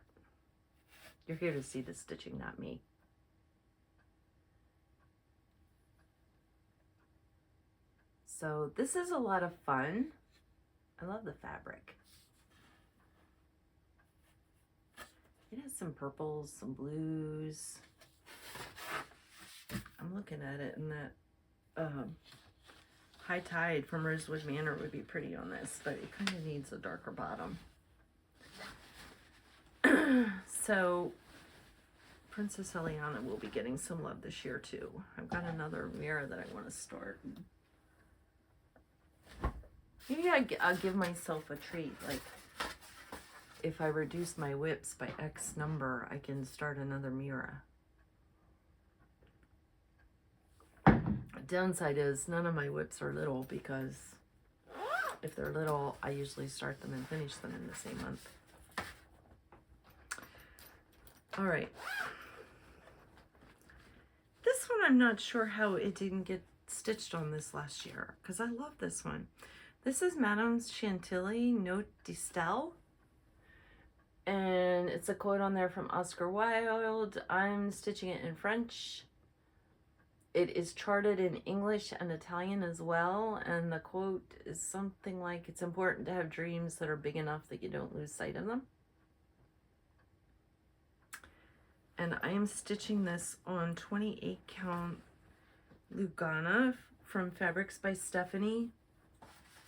you're here to see the stitching, not me. So this is a lot of fun. I love the fabric. It has some purples, some blues. I'm looking at it, and that High Tide from Rosewood Manor would be pretty on this, but it kind of needs a darker bottom. So Princess Eliana will be getting some love this year too. I've got another mirror that I want to start. Maybe I'll give myself a treat, like if I reduce my WIPs by X number, I can start another mirror. Downside is none of my WIPs are little, because if they're little, I usually start them and finish them in the same month. All right. This one, I'm not sure how it didn't get stitched on this last year, because I love this one. This is Madame's Chantilli Note de Stelle. And it's a quote on there from Oscar Wilde. I'm stitching it in French. It is charted in English and Italian as well. And the quote is something like, it's important to have dreams that are big enough that you don't lose sight of them. And I am stitching this on 28 count Lugana from Fabrics by Stephanie.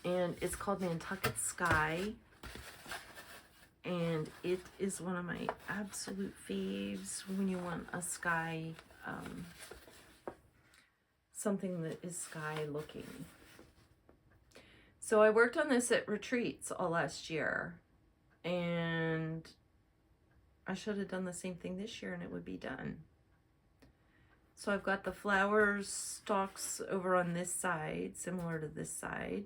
And it's called Nantucket Sky. And it is one of my absolute faves when you want a sky something that is sky looking. So I worked on this at retreats all last year, and I should have done the same thing this year and it would be done. So I've got the flowers stalks over on this side, similar to this side.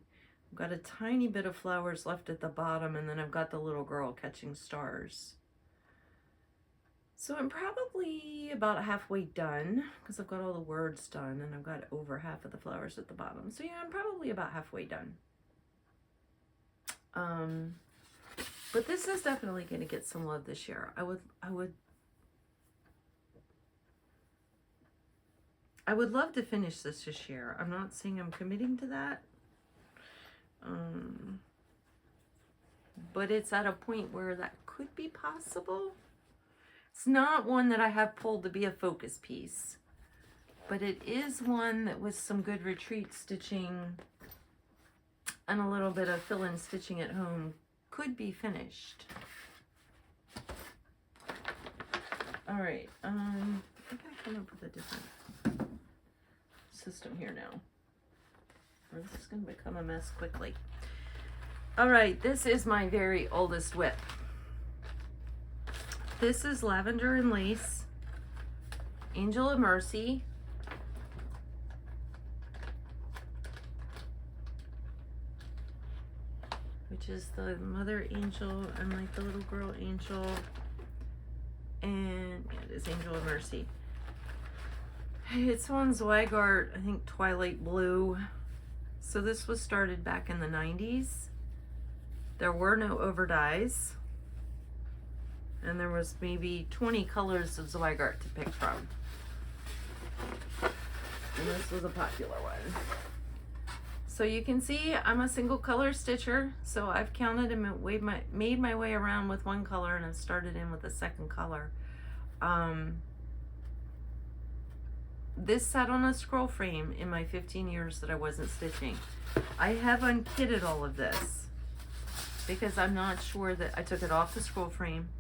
I've got a tiny bit of flowers left at the bottom, and then I've got the little girl catching stars. So I'm probably about halfway done, because I've got all the words done and I've got over half of the flowers at the bottom. So yeah, I'm probably about halfway done. But this is definitely going to get some love this year. I would love to finish this year. I'm not saying I'm committing to that. But it's at a point where that could be possible. It's not one that I have pulled to be a focus piece, but it is one that with some good retreat stitching and a little bit of fill-in stitching at home could be finished. All right, I think I come up with a different system here now, or this is going to become a mess quickly. All right, this is my very oldest WIP. This is Lavender and Lace, Angel of Mercy. Which is the mother angel and like the little girl angel. And yeah, it is Angel of Mercy. It's on Zweigart, I think Twilight Blue. So this was started back in the 90s. There were no overdyes. And there was maybe 20 colors of Zweigart to pick from. And this was a popular one. So you can see I'm a single color stitcher. So I've counted and made my way around with one color, and I've started in with a second color. This sat on a scroll frame in my 15 years that I wasn't stitching. I have unkitted all of this because I'm not sure that I took it off the scroll frame.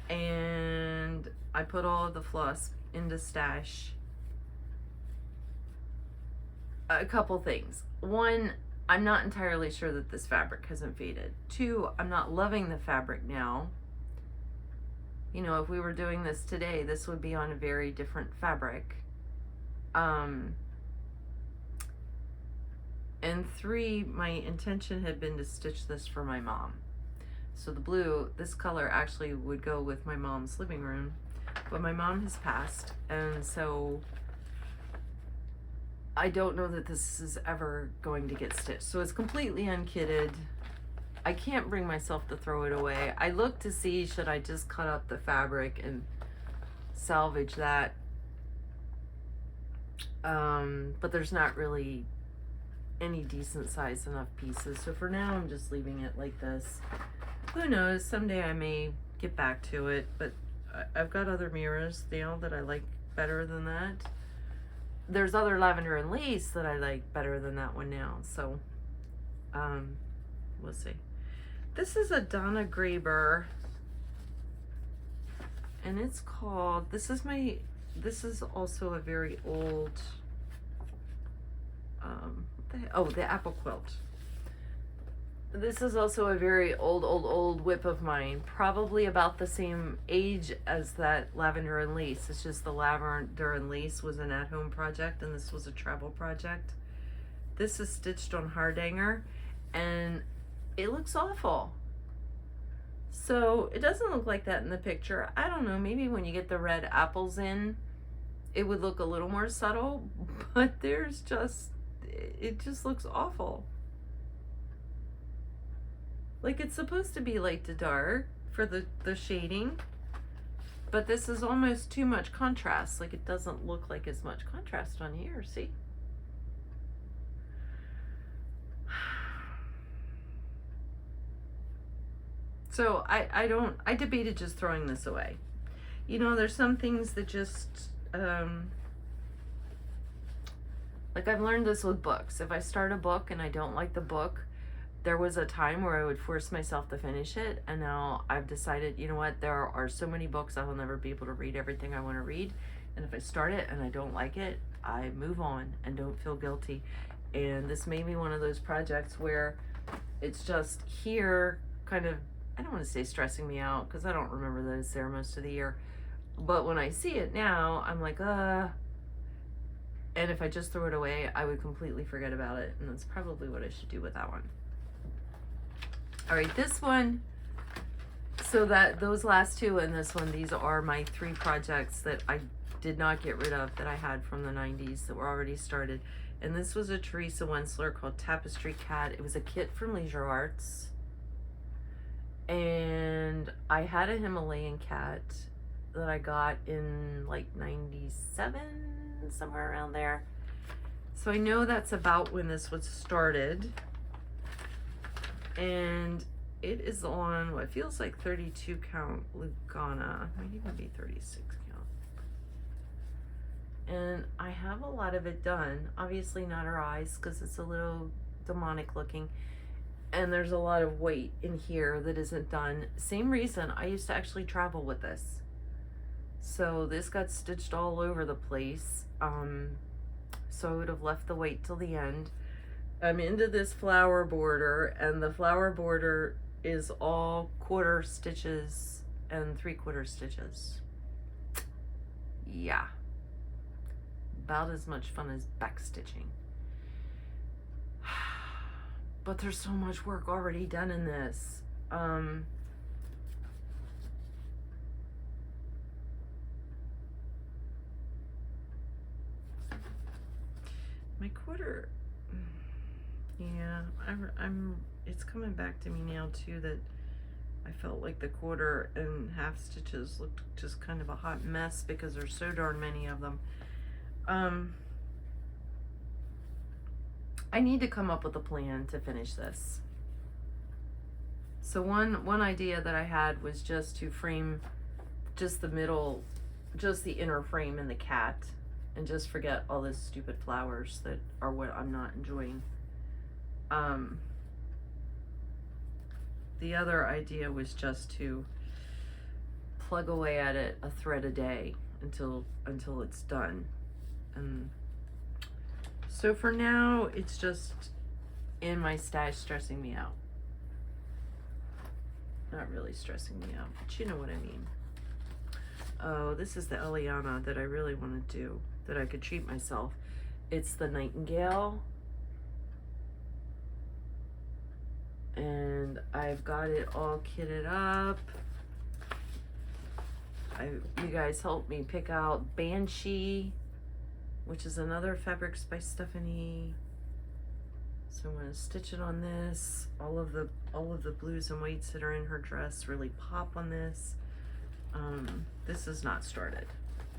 And I put all of the floss into stash. A couple things. One, I'm not entirely sure that this fabric hasn't faded. Two, I'm not loving the fabric now. You know, if we were doing this today, this would be on a very different fabric. And three, my intention had been to stitch this for my mom. So the blue, this color actually would go with my mom's living room, but my mom has passed, and so I don't know that this is ever going to get stitched. So it's completely unkitted. I can't bring myself to throw it away. I looked to see, should I just cut up the fabric and salvage that? But there's not really any decent size enough pieces. So for now, I'm just leaving it like this. Who knows, someday I may get back to it, but I've got other mirrors, you know, that I like better than that. There's other Lavender and Lace that I like better than that one now, so we'll see. This is a Donna Graber, and it's called, this is also a very old, the Apple Quilt. This is also a very old WIP of mine, probably about the same age as that Lavender and Lace. It's just the Lavender and Lace was an at-home project and this was a travel project. This is stitched on Hardanger and it looks awful. So it doesn't look like that in the picture. I don't know, maybe when you get the red apples in, it would look a little more subtle, but it just looks awful. Like, it's supposed to be light to dark for the shading, but this is almost too much contrast. Like, it doesn't look like as much contrast on here, see? So I debated just throwing this away. You know, there's some things that just, like I've learned this with books. If I start a book and I don't like the book, there was a time where I would force myself to finish it, and now I've decided, you know what, there are so many books I will never be able to read everything I want to read, and if I start it and I don't like it, I move on and don't feel guilty. And this made me one of those projects where it's just here kind of, I don't want to say stressing me out because I don't remember that it's there most of the year. But when I see it now, I'm like, and if I just throw it away, I would completely forget about it. And that's probably what I should do with that one. All right, this one, so that those last two and this one, these are my 3 projects that I did not get rid of that I had from the 90s that were already started. And this was a Teresa Wensler called Tapestry Cat. It was a kit from Leisure Arts. And I had a Himalayan cat that I got in like 97, somewhere around there. So I know that's about when this was started. And it is on what feels like 32 count Lugana. Might even be 36 count. And I have a lot of it done. Obviously not her eyes because it's a little demonic looking. And there's a lot of weight in here that isn't done. Same reason I used to actually travel with this. So this got stitched all over the place. So I would have left the weight till the end. I'm into this flower border, and the flower border is all 1/4 stitches and 3/4 stitches. Yeah. About as much fun as back stitching. But there's so much work already done in this. My 1/4, yeah, it's coming back to me now too that I felt like the 1/4 and 1/2 stitches looked just kind of a hot mess because there's so darn many of them. I need to come up with a plan to finish this. So one idea that I had was just to frame just the middle, just the inner frame and the cat, and just forget all those stupid flowers that are what I'm not enjoying. The other idea was just to plug away at it a thread a day until it's done. And so for now, it's just in my stash stressing me out. Not really stressing me out, but you know what I mean. Oh, this is the Eliana that I really want to do, that I could treat myself. It's the Nightingale. And I've got it all kitted up. You guys helped me pick out Banshee, which is another fabrics by Stephanie. So I'm going to stitch it on this. All of the blues and whites that are in her dress really pop on this. This is not started.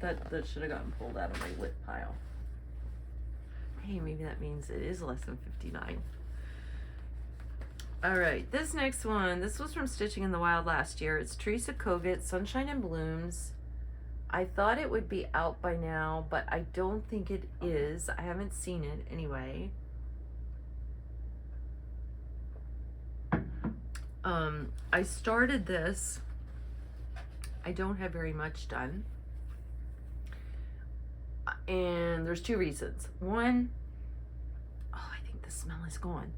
That should have gotten pulled out of my WIP pile. Hey, maybe that means it is less than 59. All right, this next one, this was from Stitching in the Wild last year. It's Teresa Kogut, Sunshine and Blooms. I thought it would be out by now, but I don't think it is. I haven't seen it anyway. I started this. I don't have very much done. And there's 2 reasons. One, oh, I think the smell is gone.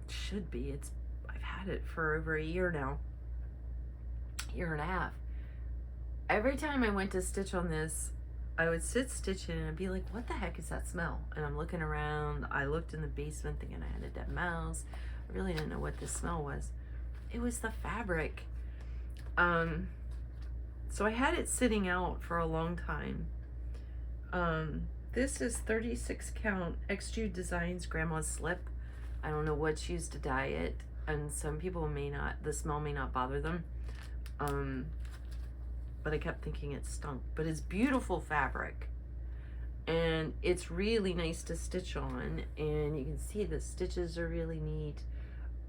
Should be. I've had it for over a year now. Year and a half. Every time I went to stitch on this, I would sit stitching and I'd be like, what the heck is that smell? And I'm looking around. I looked in the basement thinking I had a dead mouse. I really didn't know what this smell was. It was the fabric. So I had it sitting out for a long time. This is 36 count Extrude Designs Grandma's Slip. I don't know what's used to dye it, and some people may not, the smell may not bother them. But I kept thinking it stunk. But it's beautiful fabric, and it's really nice to stitch on, and you can see the stitches are really neat.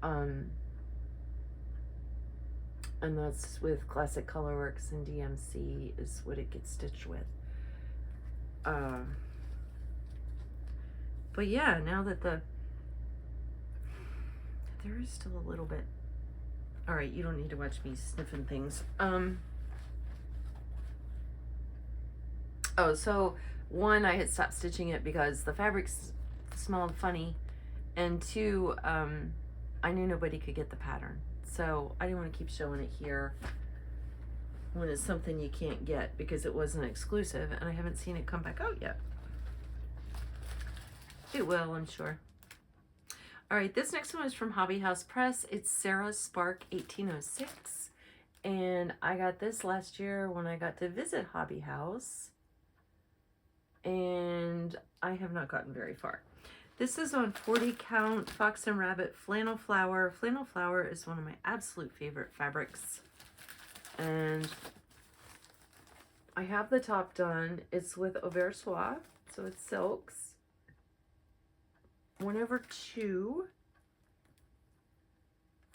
And that's with Classic Colorworks and DMC is what it gets stitched with. But yeah, now that there is still a little bit. All right, you don't need to watch me sniffing things. Oh, so one, I had stopped stitching it because the fabrics smelled funny, and two, I knew nobody could get the pattern, so I didn't want to keep showing it here when it's something you can't get because it wasn't exclusive, and I haven't seen it come back out yet. It will, I'm sure. All right, this next one is from Hobby House Press. It's Sarah Spark 1806, and I got this last year when I got to visit Hobby House, and I have not gotten very far. This is on 40 count Fox and Rabbit Flannel Flower. Flannel Flower is one of my absolute favorite fabrics, and I have the top done. It's with Auvert Soie, so it's silks. 1/2,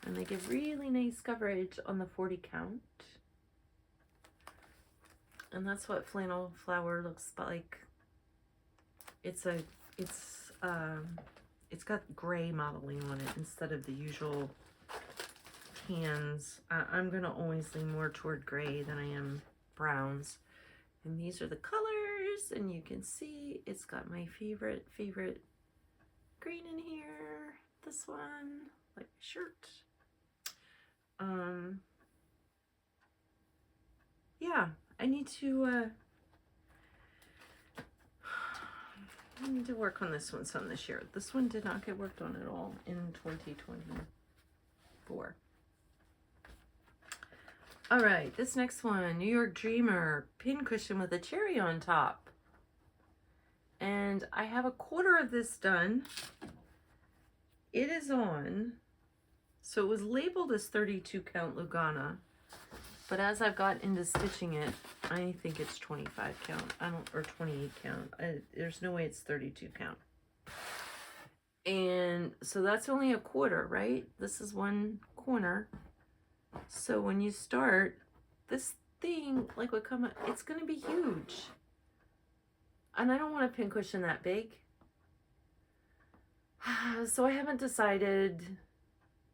and they give really nice coverage on the 40 count, and that's what Flannel Flower looks like. It's got gray modeling on it instead of the usual tans. I'm gonna always lean more toward gray than I am browns, and these are the colors, and you can see it's got my favorite green in here. This one, like my shirt. Yeah, I need to work on this one some this year. This one did not get worked on at all in 2024. All right, this next one, New York Dreamer pincushion with a cherry on top. And I have 1/4 of this done. It is on, so it was labeled as 32 count Lugana, but as I've got into stitching it, I think it's 25 count. Or 28 count. There's no way it's 32 count. And so that's only 1/4, right? This is 1 corner. So when you start, this thing, like, would come up, it's going to be huge. And I don't want a pincushion that big. So I haven't decided.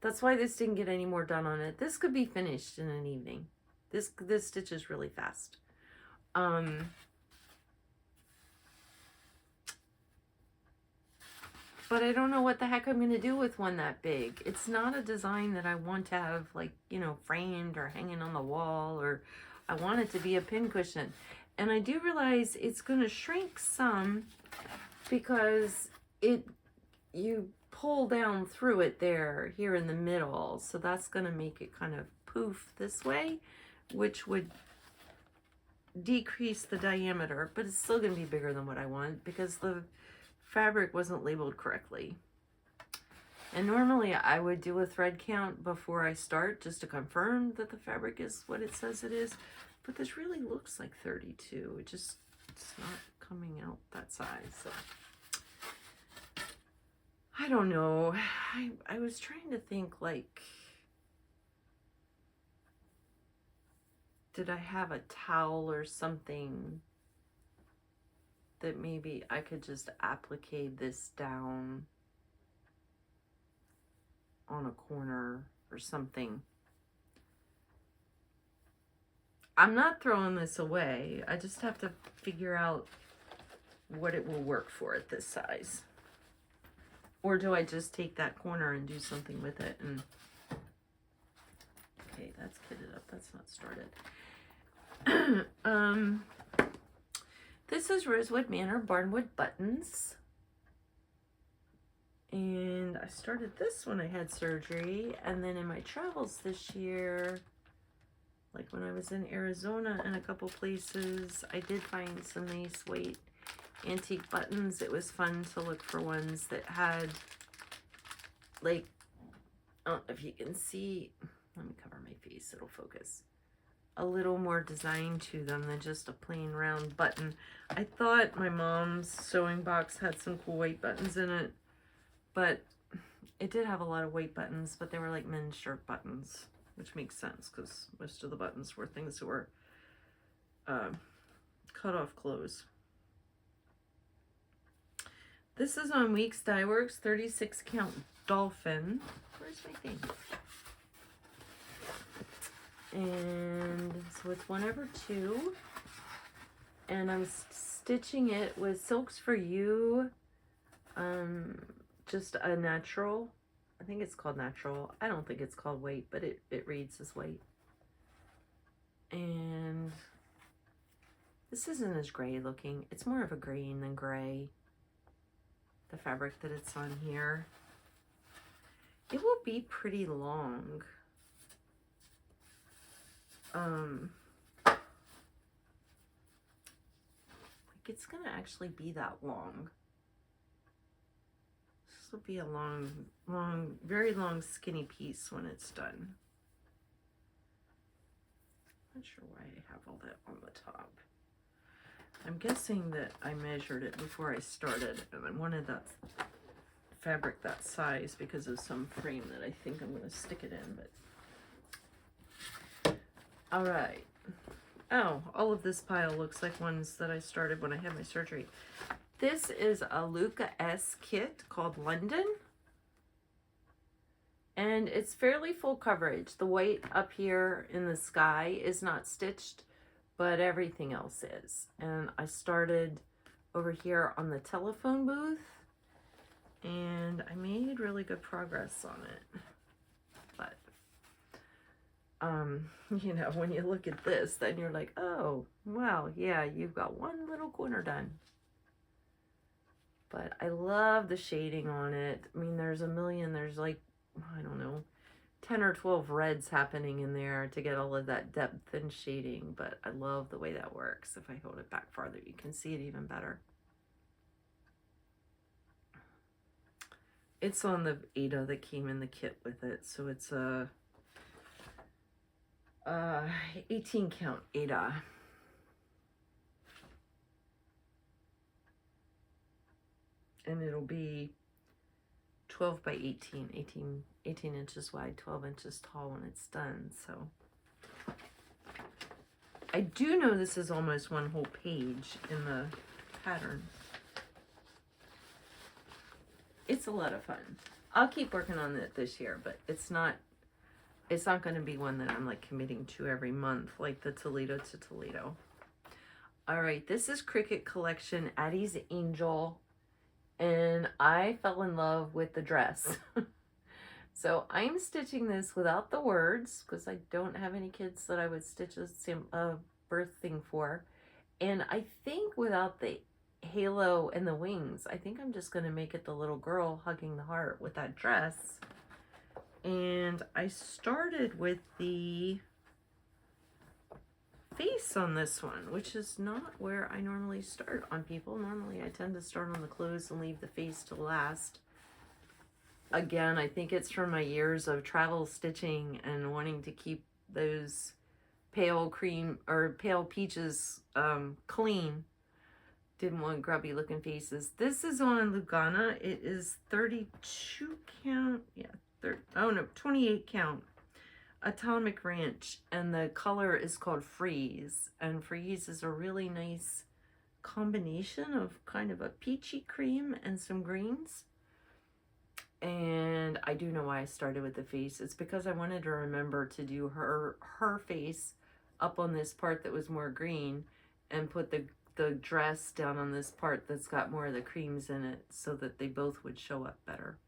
That's why this didn't get any more done on it. This could be finished in an evening. This stitch is really fast. But I don't know what the heck I'm going to do with one that big. It's not a design that I want to have, like, you know, framed or hanging on the wall, or I want it to be a pincushion. And I do realize it's going to shrink some because you pull down through it here in the middle. So that's going to make it kind of poof this way, which would decrease the diameter, but it's still going to be bigger than what I want because the fabric wasn't labeled correctly. And normally I would do a thread count before I start just to confirm that the fabric is what it says it is, but this really looks like 32. It's not coming out that size. So I don't know. I was trying to think, like, did I have a towel or something that maybe I could just applique this down on a corner or something. I'm not throwing this away. I just have to figure out what it will work for at this size. Or do I just take that corner and do something with it? And okay, that's kitted up. That's not started. This is Rosewood Manor Barnwood Buttons. And I started this when I had surgery. And then in my travels this year, like when I was in Arizona and a couple places, I did find some nice white antique buttons. It was fun to look for ones that had, like, I don't know if you can see, let me cover my face, it'll focus, a little more design to them than just a plain round button. I thought my mom's sewing box had some cool white buttons in it, but it did have a lot of white buttons, but they were like men's shirt buttons, which makes sense because most of the buttons were things that were cut off clothes. This is on Weeks Dye Works, 36 count dolphin. Where's my thing? And so it's 1/2. And I'm stitching it with Silks for You, just a natural. I think it's called natural. I don't think it's called weight, but it reads as weight. And this isn't as gray looking. It's more of a green than gray, the fabric that it's on here. It will be pretty long. Like it's gonna actually be that long. This will be a long, very long skinny piece when it's done. Not sure why I have all that on the top. I'm guessing that I measured it before I started, and I wanted that fabric that size because of some frame that I think I'm going to stick it in, but all right. Oh, all of this pile looks like ones that I started when I had my surgery. This is a Luca S kit called London, and it's fairly full coverage. The white up here in the sky is not stitched, but everything else is. And I started over here on the telephone booth, and I made really good progress on it. But you know, when you look at this, then you're like, oh wow, yeah, you've got one little corner done. But I love the shading on it. I mean, there's like, I don't know, 10 or 12 reds happening in there to get all of that depth and shading, but I love the way that works. If I hold it back farther, you can see it even better. It's on the Ada that came in the kit with it, so it's a 18 count Ada. And it'll be 12 by 18 inches wide, 12 inches tall when it's done. So I do know this is almost one whole page in the pattern. It's a lot of fun. I'll keep working on it this year, but it's not going to be one that I'm like committing to every month, like the Toledo to Toledo. All right, this is Cricut Collection Addie's Angel, and I fell in love with the dress. So I'm stitching this without the words because I don't have any kids that I would stitch a birth thing for. And I think without the halo and the wings, I think I'm just going to make it the little girl hugging the heart with that dress. And I started with the face on this one, which is not where I normally start on people. Normally I tend to start on the clothes and leave the face to last. Again, I think it's from my years of travel stitching and wanting to keep those pale cream or pale peaches clean. Didn't want grubby looking faces. This is on Lugana. It is 32 count. Yeah, 28 count. Atomic Ranch, and the color is called Freeze, and Freeze is a really nice combination of kind of a peachy cream and some greens. And I do know why I started with the face. It's because I wanted to remember to do her face up on this part that was more green and put the dress down on this part that's got more of the creams in it so that they both would show up better.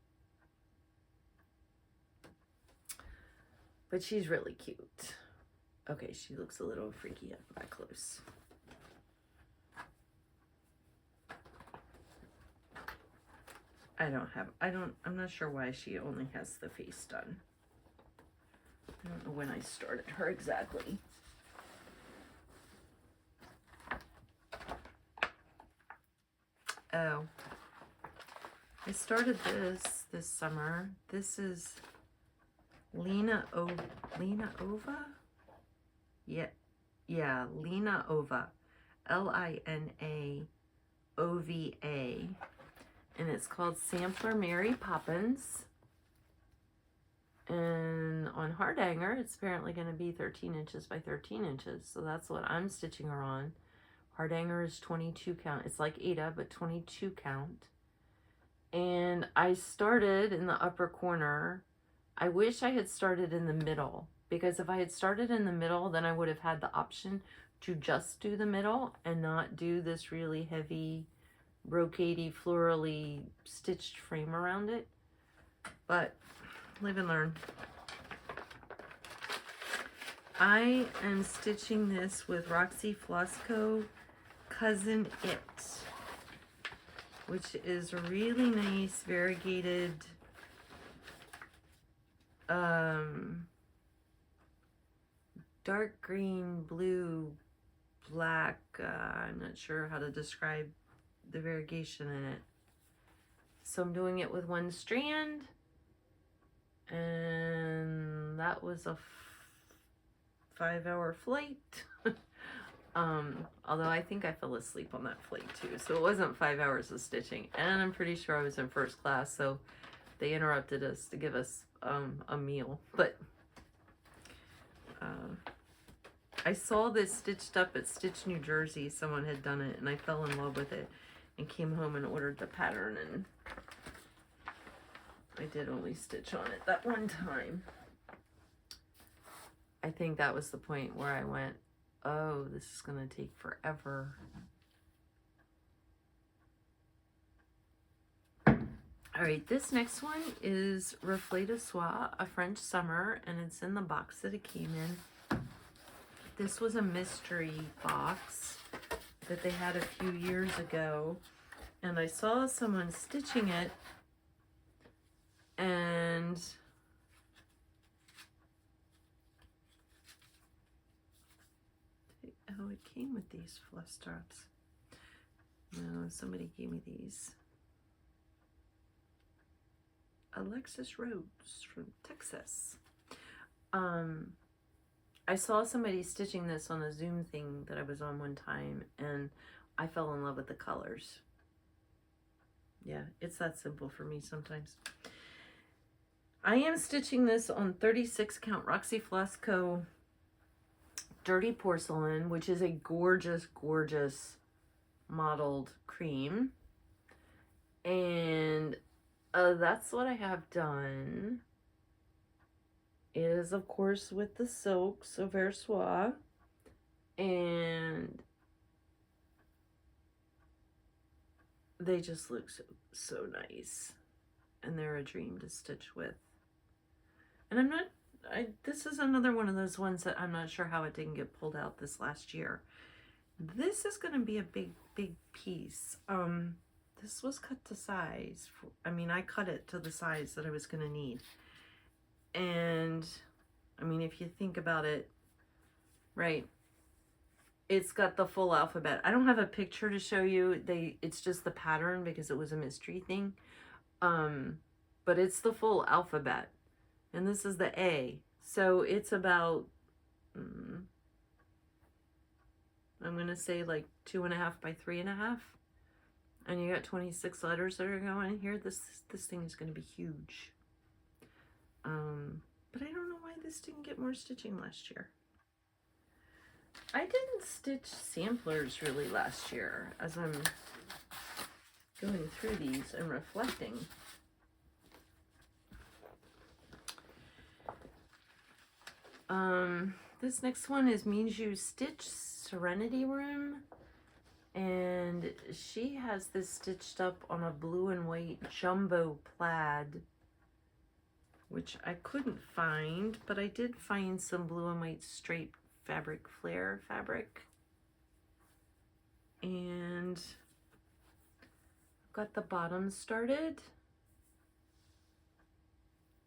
But she's really cute. Okay, she looks a little freaky up that close. I'm not sure why she only has the face done. I don't know when I started her exactly. Oh, I started this summer. This is Lena Ova? Yeah, Lena Ova. LINAOVA. And it's called Sampler Mary Poppins. And on hard hanger, it's apparently going to be 13 inches by 13 inches. So that's what I'm stitching her on. Hard hanger is 22 count. It's like Ada, but 22 count. And I started in the upper corner. I wish I had started in the middle, because if I had started in the middle, then I would have had the option to just do the middle and not do this really heavy brocadey, florally stitched frame around it. But live and learn. I am stitching this with Roxy Flossco Cousin It, which is a really nice variegated dark green, blue, black, I'm not sure how to describe the variegation in it. So I'm doing it with one strand, and that was a 5-hour flight. Although I think I fell asleep on that flight too, so it wasn't 5 hours of stitching, and I'm pretty sure I was in first class, so they interrupted us to give us a meal. But I saw this stitched up at Stitch New Jersey. Someone had done it, and I fell in love with it and came home and ordered the pattern, and I did only stitch on it that one time. I think that was the point where I went, oh, this is going to take forever. All right, this next one is Reflet de Soie, A French Summer, and it's in the box that it came in. This was a mystery box that they had a few years ago, and I saw someone stitching it, and oh, it came with these fluff drops. No, somebody gave me these. Alexis Rhodes from Texas. I saw somebody stitching this on a Zoom thing that I was on one time, and I fell in love with the colors. Yeah, it's that simple for me sometimes. I am stitching this on 36 count Roxy Flossco Dirty Porcelain, which is a gorgeous, gorgeous mottled cream. And that's what I have done. It is, of course, with the silk, so Versois, and they just look so nice, and they're a dream to stitch with. And this is another one of those ones that I'm not sure how it didn't get pulled out this last year. This is going to be a big, big piece. This was cut to size. I cut it to the size that I was going to need. And if you think about it, right, it's got the full alphabet. I don't have a picture to show you. It's just the pattern because it was a mystery thing. But it's the full alphabet. And this is the A. So it's about, I'm going to say like 2.5 by 3.5. And you got 26 letters that are going in here. This thing is going to be huge. But I don't know why this didn't get more stitching last year. I didn't stitch samplers really last year as I'm going through these and reflecting. This next one is Minju Stitch Serenity Room, and she has this stitched up on a blue and white jumbo plaid, which I couldn't find, but I did find some blue and white straight fabric flare fabric. And I've got the bottom started.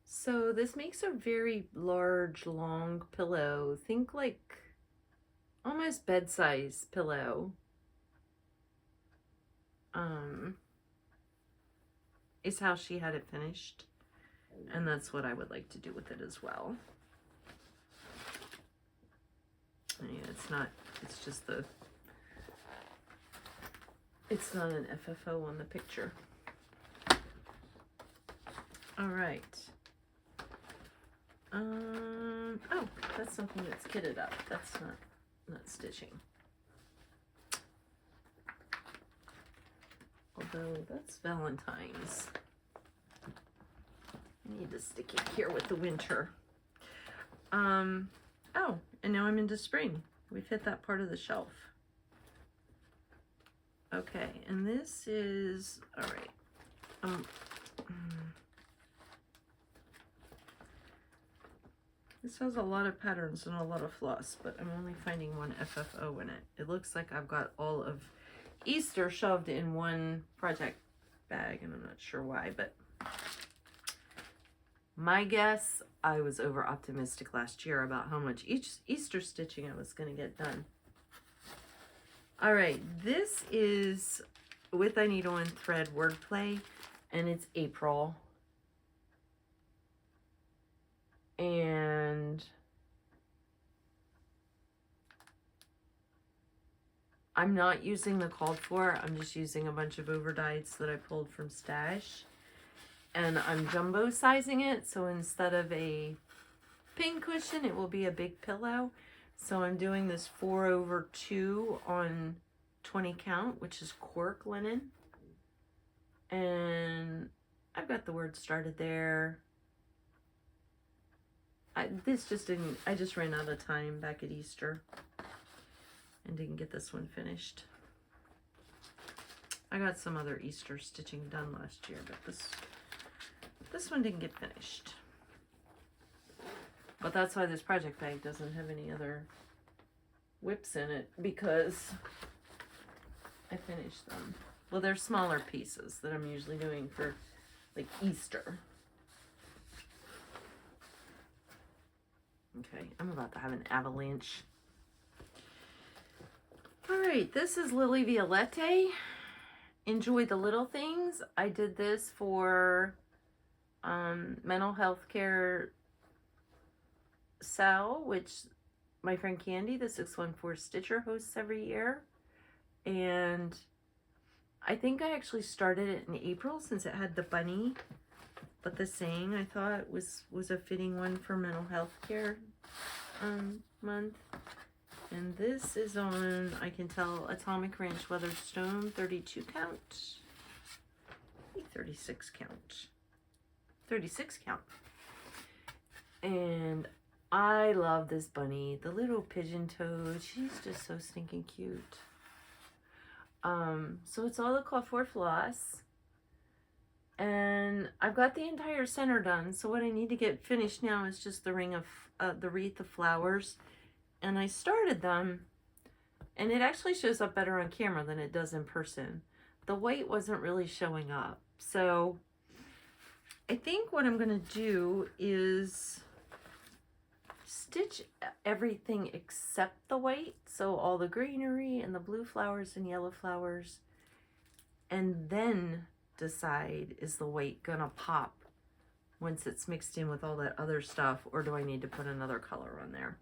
So this makes a very large, long pillow. Think like almost bed-size pillow. Is how she had it finished. And that's what I would like to do with it as well. Yeah, it's not an FFO on the picture. All right. Oh, that's something that's kitted up. That's not stitching. Although that's Valentine's. I need to stick it here with the winter. Oh, and now I'm into spring. We've hit that part of the shelf. Okay, and this is, all right. This has a lot of patterns and a lot of floss, but I'm only finding one FFO in it. It looks like I've got all of Easter shoved in one project bag, and I'm not sure why, but my guess, I was over optimistic last year about how much Easter stitching I was going to get done. All right, this is With I Needle and Thread wordplay, and it's April. And I'm not using the called for, I'm just using a bunch of overdyes that I pulled from Stash. And I'm jumbo sizing it, so instead of a pin cushion, it will be a big pillow. So I'm doing this 4/2 on 20 count, which is cork linen. And I've got the word started there. I just ran out of time back at Easter and didn't get this one finished. I got some other Easter stitching done last year, but this one didn't get finished. But that's why this project bag doesn't have any other whips in it, because I finished them. Well, they're smaller pieces that I'm usually doing for like Easter. Okay, I'm about to have an avalanche. All right, this is Lily Violette. Enjoy the Little Things. I did this for mental health care Sal, which my friend Candy, the 614 Stitcher, hosts every year. And I think I actually started it in April since it had the bunny. But the saying I thought was a fitting one for mental health care month. And this is on, I can tell, Atomic Ranch Weatherstone 32 count. 36 count. 36 count. And I love this bunny. The little pigeon toad. She's just so stinking cute. So it's all the cloth for floss. And I've got the entire center done. So what I need to get finished now is just the ring of the wreath of flowers. And I started them, and it actually shows up better on camera than it does in person. The white wasn't really showing up. So I think what I'm going to do is stitch everything except the white. So all the greenery and the blue flowers and yellow flowers. And then decide, is the white going to pop once it's mixed in with all that other stuff, or do I need to put another color on there?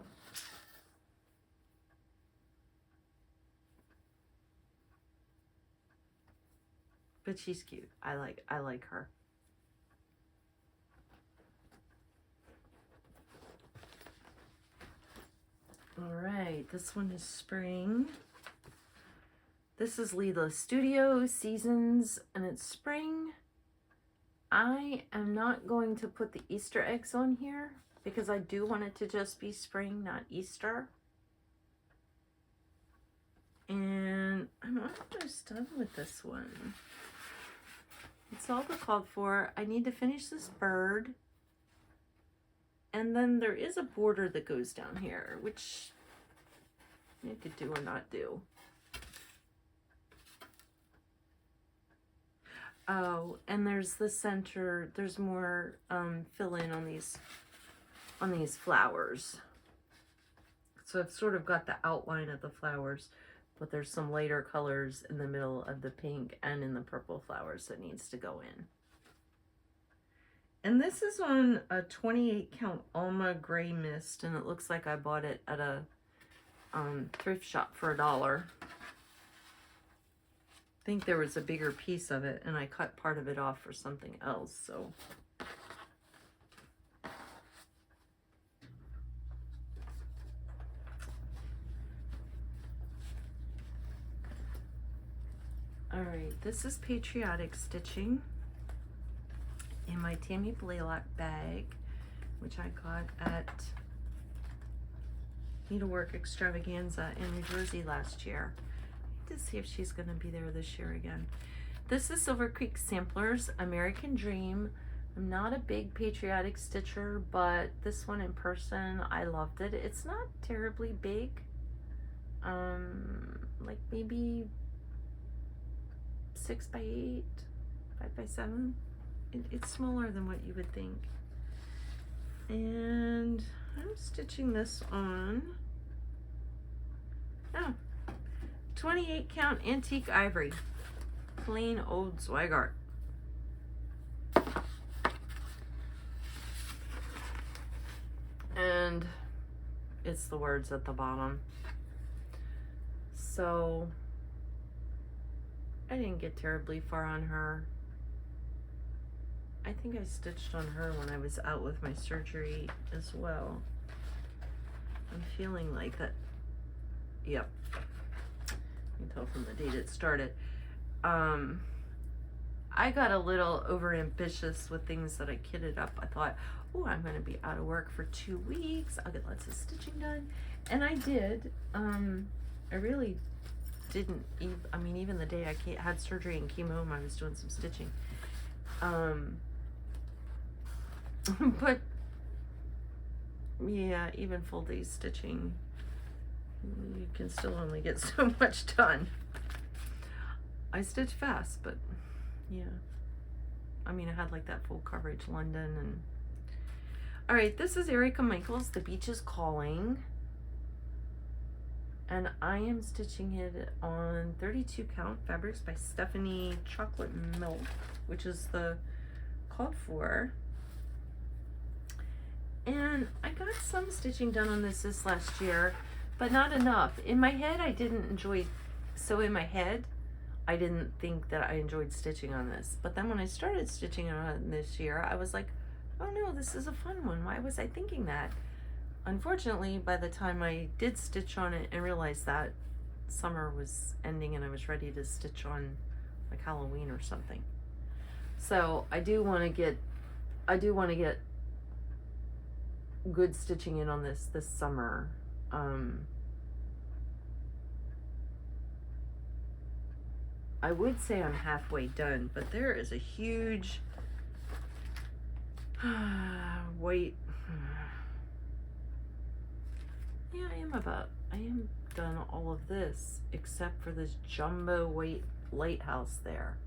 But she's cute. I like her. All right, this one is spring. This is Lila Studio Seasons, and it's spring. I am not going to put the Easter eggs on here because I do want it to just be spring, not Easter. And I'm almost done with this one. It's all the called for. I need to finish this bird. And then there is a border that goes down here, which you could do or not do. Oh, and there's the center. There's more fill in on these flowers. So I've sort of got the outline of the flowers, but there's some lighter colors in the middle of the pink and in the purple flowers that needs to go in. And this is on a 28 count Alma Gray Mist, and it looks like I bought it at a thrift shop for $1. I think there was a bigger piece of it, and I cut part of it off for something else, so. All right, this is Patriotic Stitching in my Tammy Blaylock bag, which I got at Needlework Extravaganza in New Jersey last year. To see if she's going to be there this year again. This is Silver Creek Samplers, American Dream. I'm not a big patriotic stitcher, but this one in person, I loved it. It's not terribly big. Like maybe 6 by 8, 5 by 7. It's smaller than what you would think. And I'm stitching this on 28 count antique ivory, plain old Zweigart. And it's the words at the bottom. So I didn't get terribly far on her. I think I stitched on her when I was out with my surgery as well. I'm feeling like that. Yep. You can tell from the date it started. I got a little over ambitious with things that I kitted up. I thought, oh, I'm going to be out of work for 2 weeks. I'll get lots of stitching done. And I did. I really didn't even, I mean, even the day I had surgery and came home, I was doing some stitching. But yeah, even full day stitching, you can still only get so much done. I stitch fast, but yeah. I mean, I had like that full coverage London and... All right, this is Erica Michaels, The Beach is Calling. And I am stitching it on 32 count fabrics by Stephanie Chocolate Milk, which is the called for. And I got some stitching done on this last year, but not enough. In my head, I didn't enjoy, so in my head, I didn't think that I enjoyed stitching on this. But then when I started stitching on this year, I was like, oh no, this is a fun one. Why was I thinking that? Unfortunately, by the time I did stitch on it and realized that summer was ending and I was ready to stitch on like Halloween or something. So I do want to get good stitching in on this summer. I would say I'm halfway done, but there is a huge weight. Yeah, I am done all of this except for this jumbo weight lighthouse there.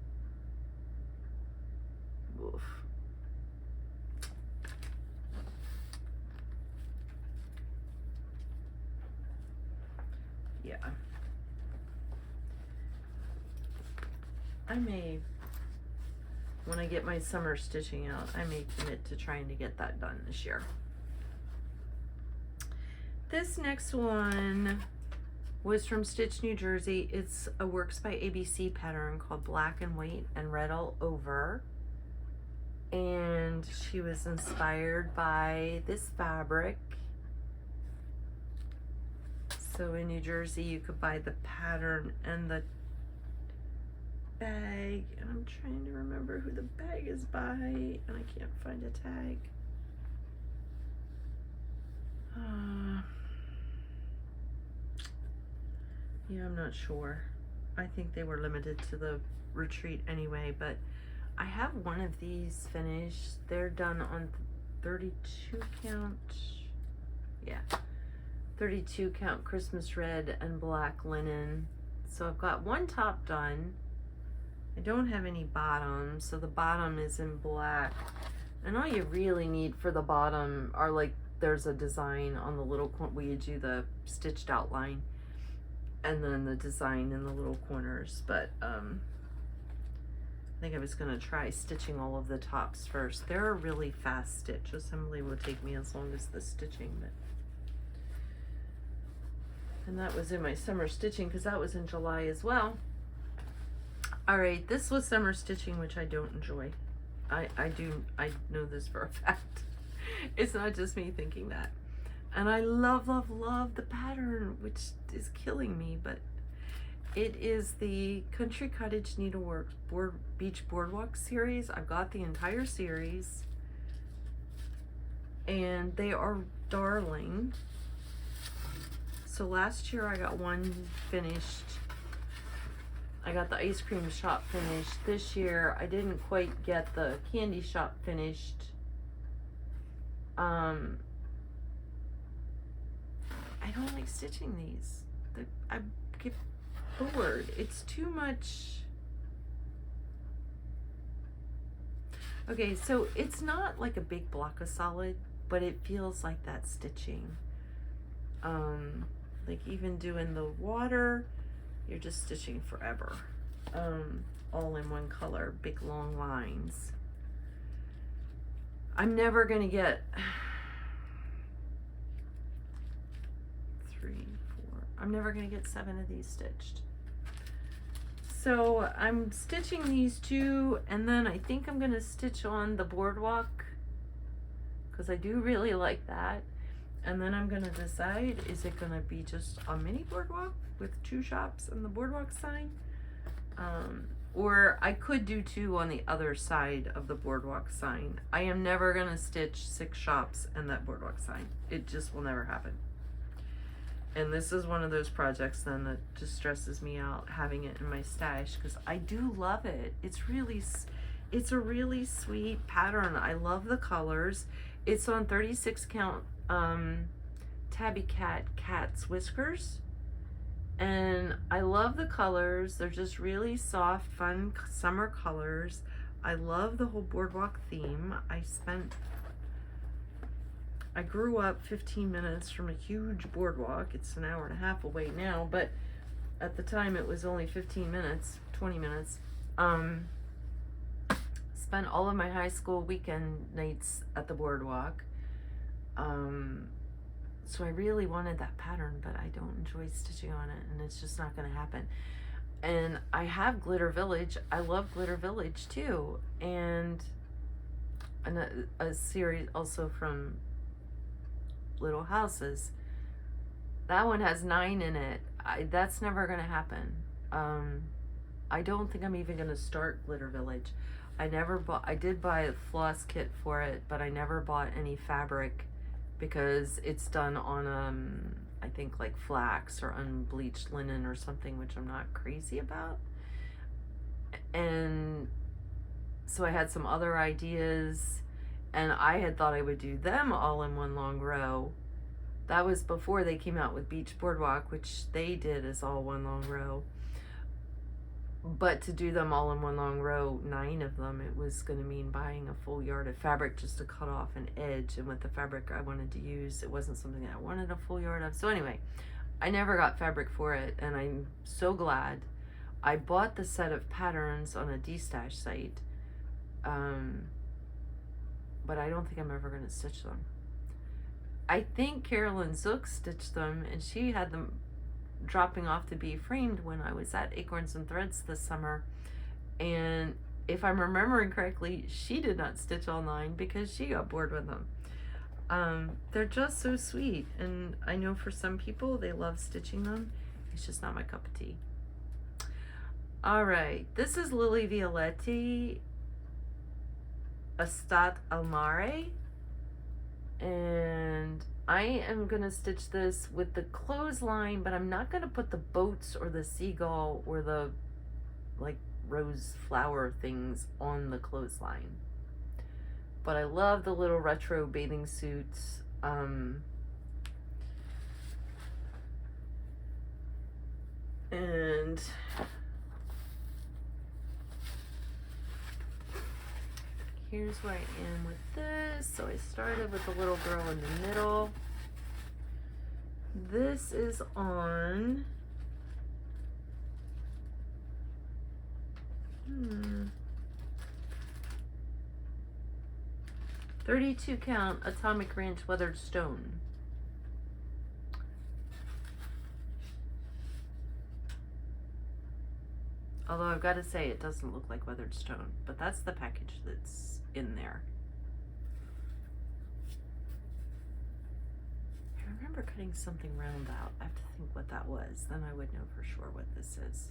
Oof. Yeah. I may, when I get my summer stitching out, I may commit to trying to get that done this year. This next one was from Stitch, New Jersey. It's a Works by ABC pattern called Black and White and Red All Over. And she was inspired by this fabric. So in New Jersey, you could buy the pattern and the bag. And I'm trying to remember who the bag is by, and I can't find a tag. Yeah, I'm not sure. I think they were limited to the retreat anyway, but I have one of these finished. They're done on 32 count. Yeah, 32 count Christmas red and black linen. So I've got one top done. I don't have any bottoms, so the bottom is in black. And all you really need for the bottom are like, there's a design on the little where you do the stitched outline, and then the design in the little corners. But I think I was gonna try stitching all of the tops first. They're a really fast stitch. Assembly will take me as long as the stitching, but. And that was in my summer stitching because that was in July as well. All right, this was summer stitching, which I don't enjoy. I know this for a fact. It's not just me thinking that. And I love, love, love the pattern, which is killing me, but it is the Country Cottage Needlework Beach Boardwalk series. I've got the entire series, and they are darling. So last year I got one finished. I got the ice cream shop finished. This year I didn't quite get the candy shop finished. I don't like stitching these. I get bored. It's too much. Okay, so it's not like a big block of solid, but it feels like that stitching. Like even doing the water, you're just stitching forever. All in one color, big long lines. I'm never gonna get 3, 4. I'm never gonna get 7 of these stitched. So I'm stitching these 2, and then I think I'm gonna stitch on the boardwalk because I do really like that. And then I'm gonna decide, is it gonna be just a mini boardwalk with 2 shops and the boardwalk sign? Or I could do 2 on the other side of the boardwalk sign. I am never gonna stitch 6 shops and that boardwalk sign. It just will never happen. And this is one of those projects then that just stresses me out, having it in my stash, because I do love it. It's a really sweet pattern. I love the colors. It's on 36 count tabby cat's whiskers, and I love the colors. They're just really soft, fun summer colors. I love the whole boardwalk theme. I grew up 15 minutes from a huge boardwalk. It's an hour and a half away now, but at the time it was only 15 minutes, 20 minutes. Spent all of my high school weekend nights at the boardwalk. So I really wanted that pattern, but I don't enjoy stitching on it, and it's just not going to happen. And I have Glitter Village. I love Glitter Village too, and a series also from Little Houses. That one has 9 in it. That's never going to happen. I don't think I'm even going to start Glitter Village. I did buy a floss kit for it, but I never bought any fabric because it's done on I think like flax or unbleached linen or something, which I'm not crazy about. And so I had some other ideas, and I had thought I would do them all in one long row. That was before they came out with Beach Boardwalk, which they did as all one long row. But to do them all in one long row, 9 of them, it was going to mean buying a full yard of fabric just to cut off an edge. And with the fabric I wanted to use, it wasn't something that I wanted a full yard of. So anyway, I never got fabric for it, and I'm so glad. I bought the set of patterns on a D-stash site, but I don't think I'm ever going to stitch them. I think Carolyn Zook stitched them, and she had them dropping off to be framed when I was at Acorns and Threads this summer. And if I'm remembering correctly, she did not stitch all 9 because she got bored with them. They're just so sweet, and I know for some people they love stitching them. It's just not my cup of tea. All right, this is Lily Violetti, Estate al Mare, and I am gonna stitch this with the clothesline, but I'm not gonna put the boats or the seagull or the like rose flower things on the clothesline. But I love the little retro bathing suits. And here's where I am with this. So I started with the little girl in the middle. This is on 32 count Atomic Ranch Weathered Stone. Although I've got to say it doesn't look like weathered stone, but that's the package that's in there. I remember cutting something round out. I have to think what that was. Then I would know for sure what this is.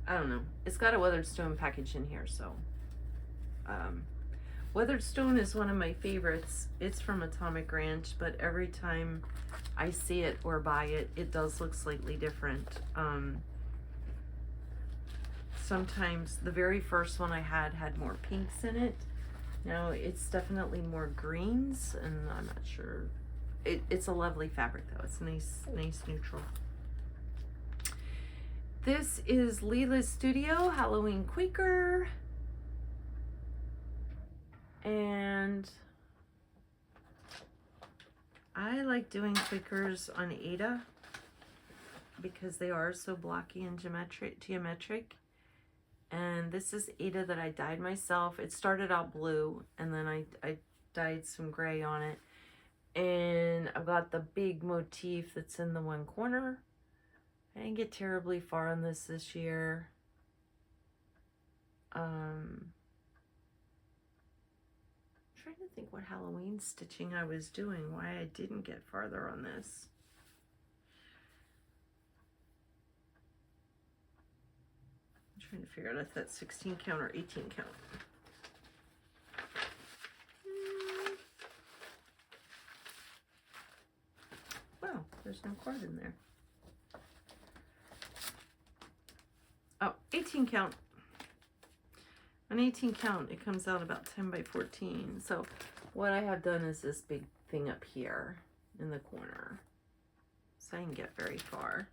I don't know. It's got a weathered stone package in here, so. Weathered Stone is one of my favorites. It's from Atomic Ranch, but every time I see it or buy it, it does look slightly different. Sometimes the very first one I had more pinks in it. Now it's definitely more greens, and I'm not sure. It's a lovely fabric though. It's nice neutral. This is Leela's Studio Halloween Quaker. And I like doing Quakers on Aida because they are so blocky and geometric. And this is Aida that I dyed myself. It started out blue, and then I dyed some gray on it. And I've got the big motif that's in the one corner. I didn't get terribly far on this year. I'm trying to think what Halloween stitching I was doing, why I didn't get farther on this. I'm trying to figure out if that's 16 count or 18 count. Wow, there's no card in there. Oh, 18 count. On 18 count, it comes out about 10 by 14. So what I have done is this big thing up here in the corner. So I can get very far.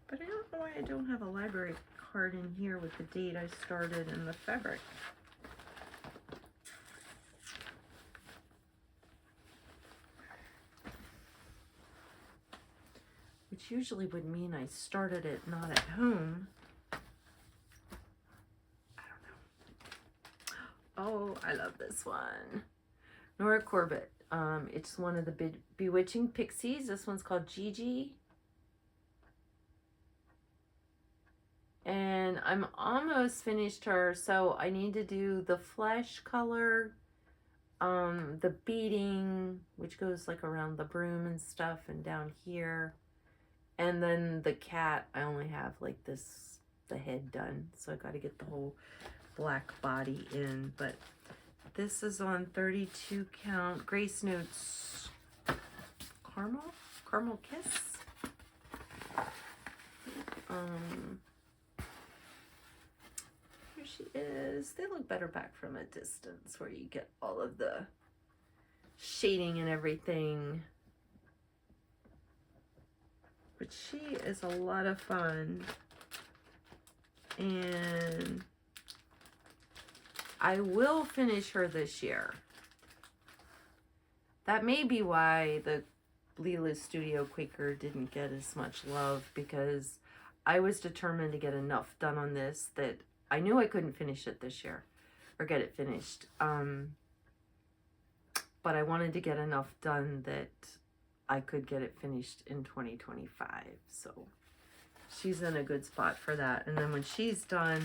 But I don't know why I don't have a library card in here with the date I started and the fabric. Which usually would mean I started it not at home. Oh, I love this one. Nora Corbett. It's one of the Bewitching Pixies. This one's called Gigi. And I'm almost finished her, so I need to do the flesh color, the beading, which goes like around the broom and stuff and down here. And then the cat, I only have like this, the head done. So I got to get the whole black body in, but this is on 32 count Grace Notes Caramel Kiss. Here she is. They look better back from a distance where you get all of the shading and everything. But she is a lot of fun. And I will finish her this year. That may be why the Leela's Studio Quaker didn't get as much love, because I was determined to get enough done on this that I knew I couldn't finish it this year or get it finished. But I wanted to get enough done that I could get it finished in 2025. So she's in a good spot for that. And then when she's done,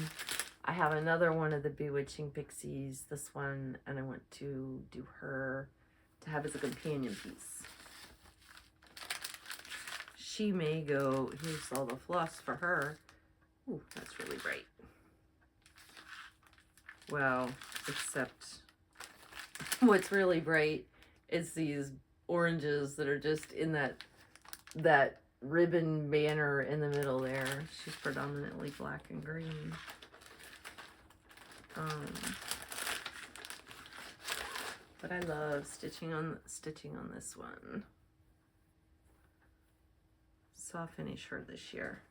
I have another one of the Bewitching Pixies, this one, and I want to do her to have as a companion piece. She may go, here's all the floss for her. Ooh, that's really bright. Well, except what's really bright is these oranges that are just in that ribbon banner in the middle there. She's predominantly black and green. But I love stitching on this one. So I'll finish her this year.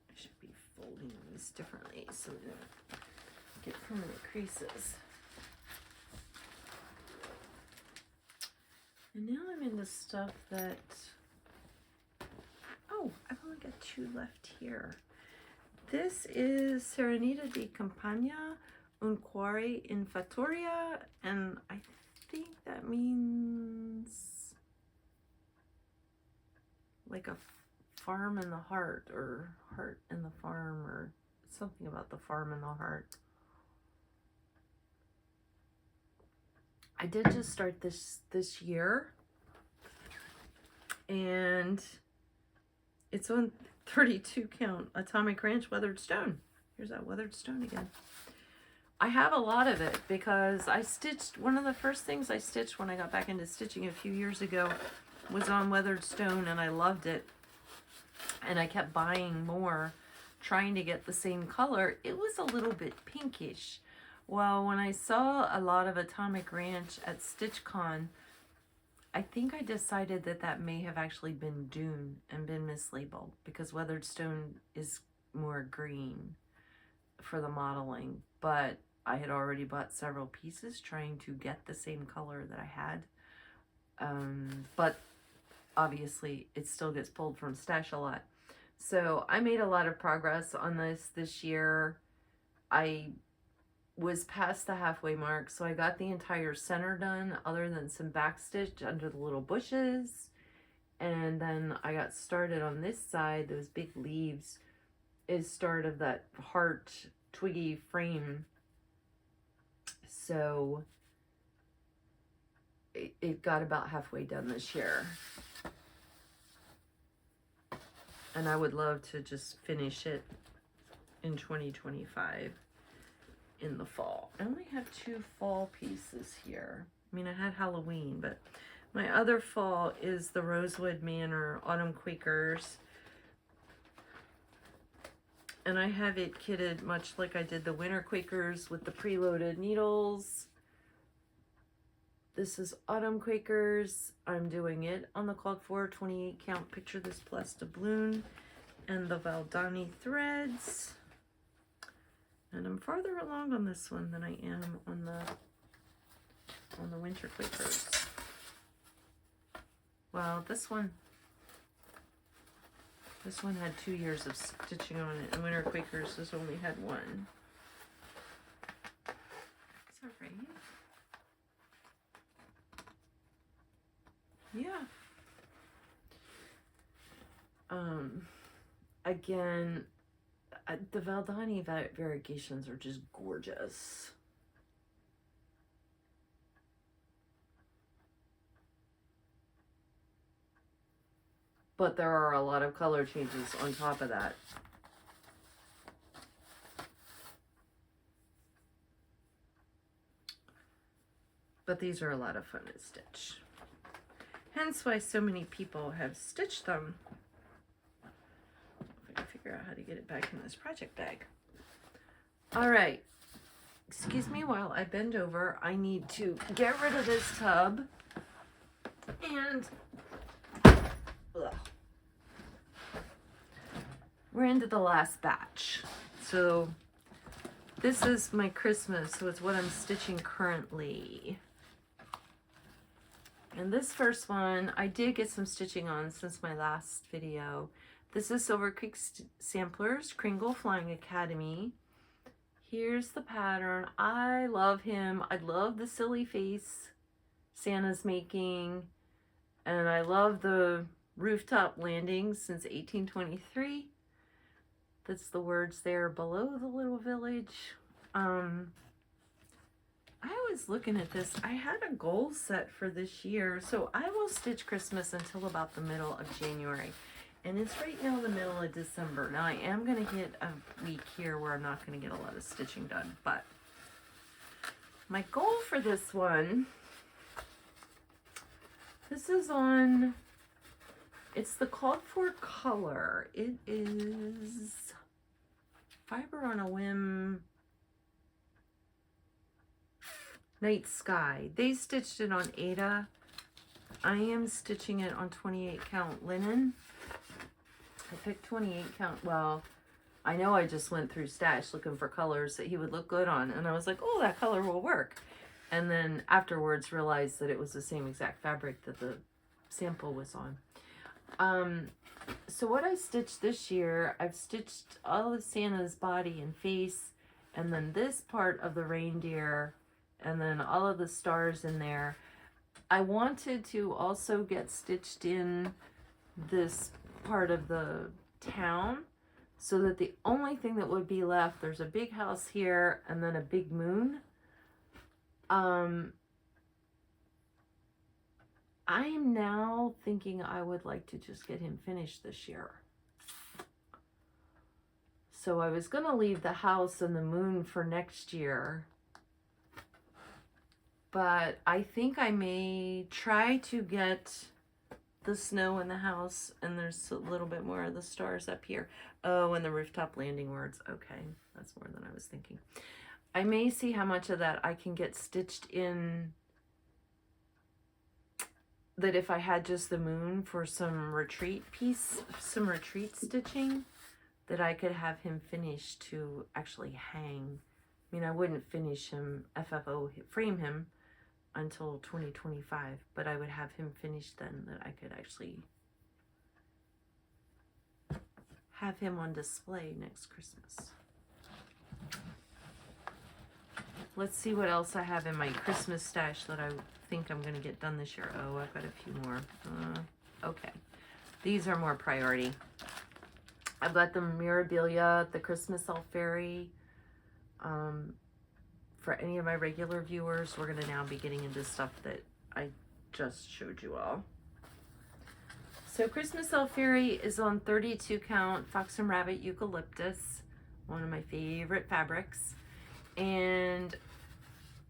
I should be folding these differently so we don't get permanent creases. And now I'm in the stuff that, oh, I've only got 2 left here. This is Serenita di Campagna, un cuore in fattoria, and I think that means like a farm in the heart, or heart in the farm, or something about the farm in the heart. I did just start this year, and it's on 32 count Atomic Ranch Weathered Stone. Here's that weathered stone again. I have a lot of it because I stitched, one of the first things I stitched when I got back into stitching a few years ago was on weathered stone, and I loved it. And I kept buying more, trying to get the same color. It was a little bit pinkish. Well, when I saw a lot of Atomic Ranch at StitchCon, I think I decided that that may have actually been Dune and been mislabeled, because weathered stone is more green for the modeling. But I had already bought several pieces trying to get the same color that I had. But obviously it still gets pulled from stash a lot. So I made a lot of progress on this year. I was past the halfway mark, so I got the entire center done other than some back stitch under the little bushes. And then I got started on this side. Those big leaves is start of that heart twiggy frame. So it got about halfway done this year. And I would love to just finish it in 2025 in the fall. I only have 2 fall pieces here. I mean, I had Halloween, but my other fall is the Rosewood Manor Autumn Quakers. And I have it kitted much like I did the Winter Quakers with the preloaded needles. This is Autumn Quakers. I'm doing it on the called for 28 count Picture This Plus doubloon and the Valdani threads. And I'm farther along on this one than I am on the Winter Quakers. Well, this one had 2 years of stitching on it, and Winter Quakers has only had 1. Is that right? Yeah. Again, the Valdani variegations are just gorgeous. But there are a lot of color changes on top of that. But these are a lot of fun to stitch. Hence why so many people have stitched them. If I can figure out how to get it back in this project bag. All right. Excuse me while I bend over. I need to get rid of this tub. And we're into the last batch. So this is my Christmas, so it's what I'm stitching currently. And this first one, I did get some stitching on since my last video. This is Silver Creek Samplers, Kringle Flying Academy. Here's the pattern. I love him. I love the silly face Santa's making. And I love the rooftop landing since 1823. That's the words there below the little village. I was looking at this. I had a goal set for this year, so I will stitch Christmas until about the middle of January. And it's right now the middle of December. Now I am going to hit a week here where I'm not going to get a lot of stitching done, but my goal for this one, this is on, it's the called for color. It is Fiber on a Whim Night Sky. They stitched it on Ada. I am stitching it on 28 count linen. I picked 28 count. Well, I know I just went through stash looking for colors that he would look good on, and I was like, oh, that color will work. And then afterwards realized that it was the same exact fabric that the sample was on. So what I stitched this year, I've stitched all of Santa's body and face, and then this part of the reindeer, and then all of the stars in there. I wanted to also get stitched in this part of the town so that the only thing that would be left, there's a big house here and then a big moon. I am now thinking I would like to just get him finished this year. So I was going to leave the house and the moon for next year. But I think I may try to get the snow in the house, and there's a little bit more of the stars up here. Oh, and the rooftop landing words. Okay, that's more than I was thinking. I may see how much of that I can get stitched in, that if I had just the moon for some retreat stitching, that I could have him finished to actually hang. I mean, I wouldn't finish him, FFO, frame him until 2025, but I would have him finished then, that I could actually have him on display next Christmas. Let's see what else I have in my Christmas stash that I think I'm going to get done this year. Oh, I've got a few more. Okay. These are more priority. I've got the Mirabilia, the Christmas Elf Fairy. For any of my regular viewers, we're going to now be getting into stuff that I just showed you all. So Christmas Elf Fairy is on 32 count Fox and Rabbit Eucalyptus, one of my favorite fabrics. And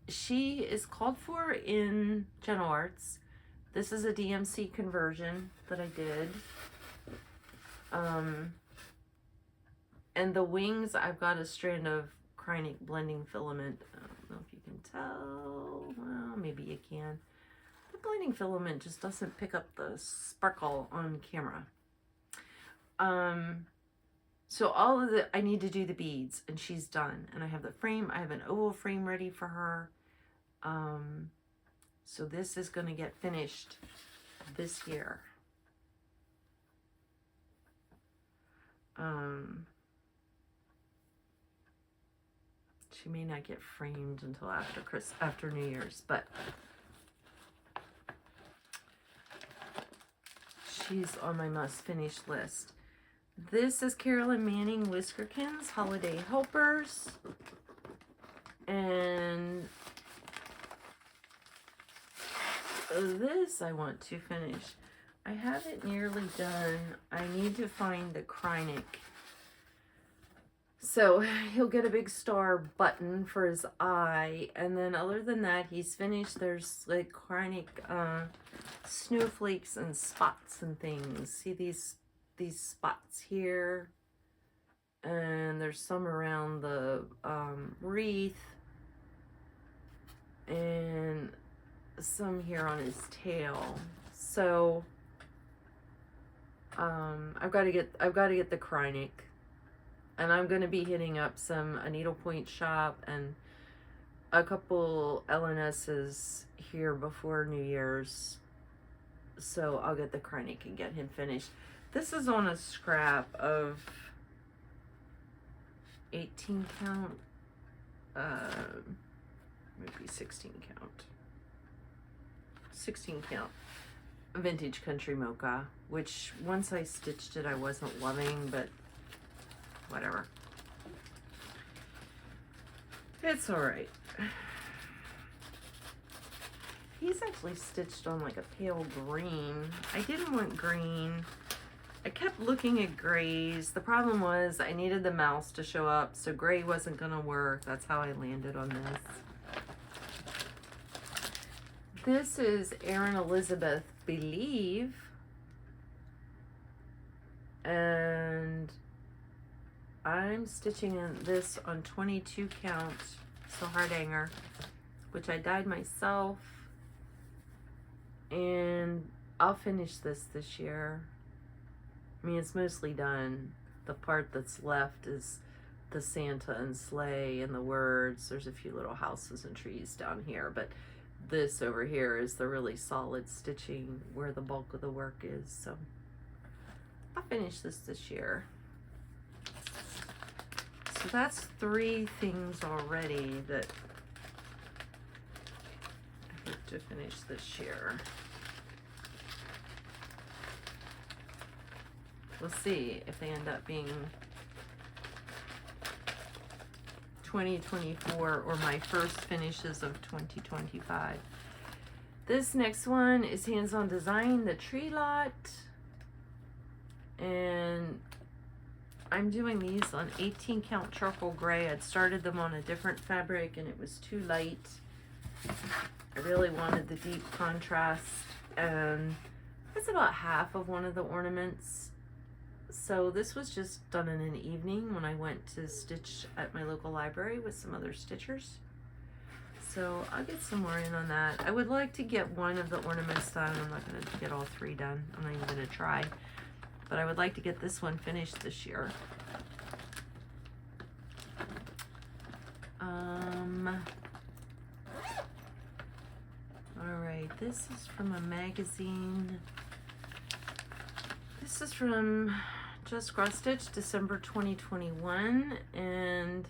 she is called for in General Arts. This is a DMC conversion that I did. And the wings, I've got a strand of Krynic blending filament. I don't know if you can tell. Well, maybe you can. The blending filament just doesn't pick up the sparkle on camera. So all of I need to do the beads, and she's done. And I have the frame. I have an oval frame ready for her. So this is going to get finished this year. She may not get framed until after New Year's, but she's on my must finish list. This is Carolyn Manning Whiskerkins Holiday Helpers, and this I want to finish. I have it nearly done. I need to find the Krynic. So he'll get a big star button for his eye, and then other than that, he's finished. There's like Krynic snowflakes and spots and things. See these spots here, and there's some around the wreath, and some here on his tail. So I've got to get the Krynic. And I'm going to be hitting up a needlepoint shop and a couple LNSs here before New Year's. So I'll get the Krynic and get him finished. This is on a scrap of 18 count, maybe 16 count. 16 count vintage country mocha, which once I stitched it I wasn't loving, but whatever. It's all right. He's actually stitched on like a pale green. I didn't want green. I kept looking at grays. The problem was I needed the mouse to show up, so gray wasn't gonna work. That's how I landed on this. This is Erin Elizabeth Believe. And I'm stitching in this on 22 count, so hard hanger, which I dyed myself, and I'll finish this year. I mean, it's mostly done. The part that's left is the Santa and sleigh and the words. There's a few little houses and trees down here, but this over here is the really solid stitching where the bulk of the work is. So I'll finish this year. So that's 3 things already that I hope to finish this year. We'll see if they end up being 2024 or my first finishes of 2025. This next one is Hands-On Design, the Tree Lot. And I'm doing these on 18 count charcoal gray. I'd started them on a different fabric and it was too light. I really wanted the deep contrast, and that's about half of one of the ornaments. So this was just done in an evening when I went to stitch at my local library with some other stitchers. So I'll get some more in on that. I would like to get one of the ornaments done. I'm not going to get all three done. I'm not even going to try. But I would like to get this one finished this year. Alright, this is from a magazine. This is from Just Cross Stitch, December 2021, and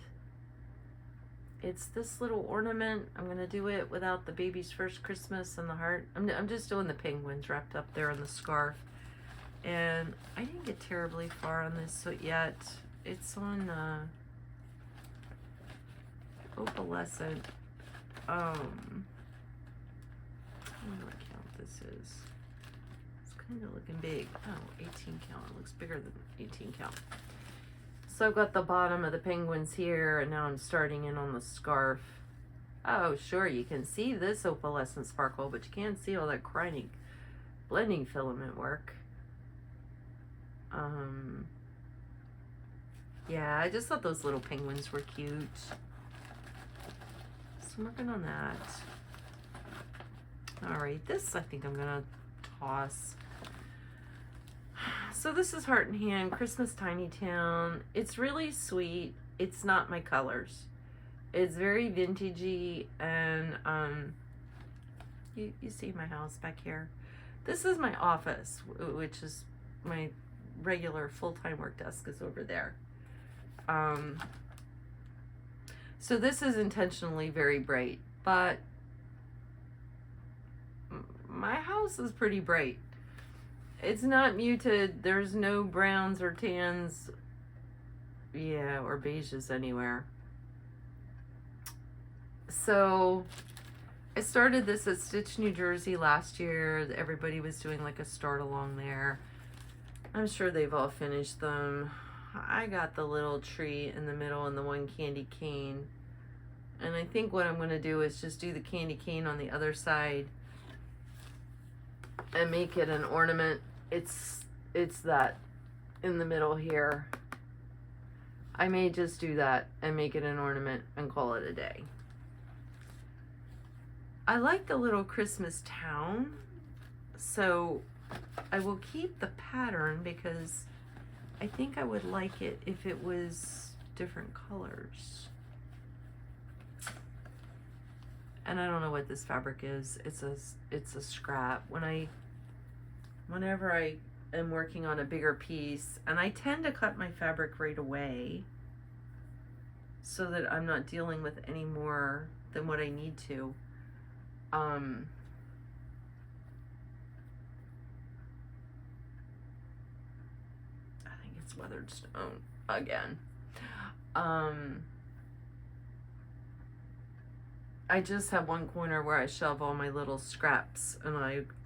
it's this little ornament. I'm going to do it without the baby's first Christmas and the heart. I'm just doing the penguins wrapped up there in the scarf. And I didn't get terribly far on this yet. It's on opalescent. What do I count this is? It's kind of looking big. Oh, 18 count. It looks bigger than 18 count. So I've got the bottom of the penguins here, and now I'm starting in on the scarf. Oh, sure, you can see this opalescent sparkle, but you can't see all that criny blending filament work. Yeah, I just thought those little penguins were cute. So I'm working on that. Alright, this I think I'm gonna toss. So this is Heart in Hand, Christmas Tiny Town. It's really sweet. It's not my colors. It's very vintagey, and you see my house back here. This is my office, which is my regular full-time work desk is over there. So this is intentionally very bright, but my house is pretty bright. It's not muted. There's no browns or tans, yeah, or beiges anywhere. So I started this at Stitch, New Jersey last year. Everybody was doing like a start along there. I'm sure they've all finished them. I got the little tree in the middle and the one candy cane. And I think what I'm going to do is just do the candy cane on the other side and make it an ornament. It's that in the middle here. I may just do that and make it an ornament and call it a day. I like the little Christmas town, so I will keep the pattern because I think I would like it if it was different colors. And I don't know what this fabric is. It's a scrap. Whenever I am working on a bigger piece, and I tend to cut my fabric right away so that I'm not dealing with any more than what I need to. I think it's weathered stone again. I just have one corner where I shove all my little scraps, and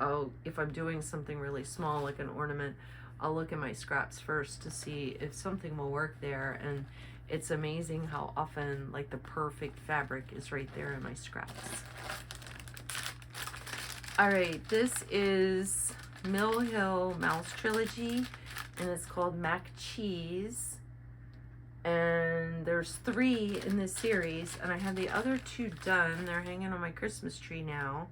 I'll if I'm doing something really small like an ornament, I'll look at my scraps first to see if something will work there. And it's amazing how often like the perfect fabric is right there in my scraps. All right, this is Mill Hill Mouse Trilogy, and it's called Mac Cheese. And there's 3 in this series, and I have the other 2 done. They're hanging on my Christmas tree now.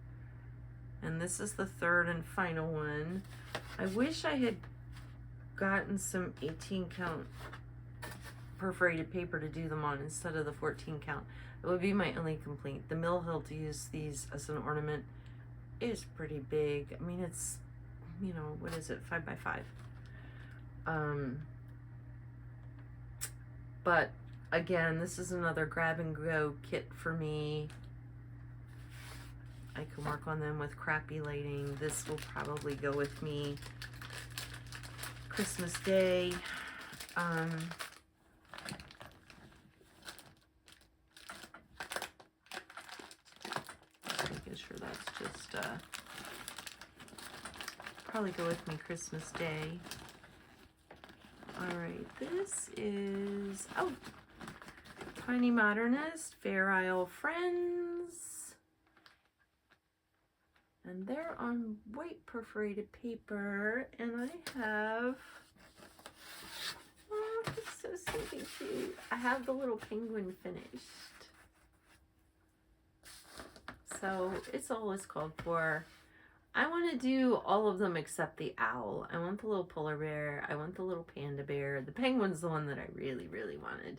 And this is the 3rd and final one. I wish I had gotten some 18 count perforated paper to do them on instead of the 14 count. It would be my only complaint. The Mill Hill to use these as an ornament is pretty big. I mean, it's, you know, what is it, 5 by 5. But again, this is another grab and go kit for me. I can work on them with crappy lighting. This will probably go with me Christmas Day. Making sure that's just probably go with me Christmas Day. All right, this is, oh, Tiny Modernist, Fair Isle Friends. And they're on white perforated paper, and I have, oh, it's so stinking cute. I have the little penguin finished. So it's all it's called for. I want to do all of them except the owl. I want the little polar bear. I want the little panda bear. The penguin's the one that I really, really wanted.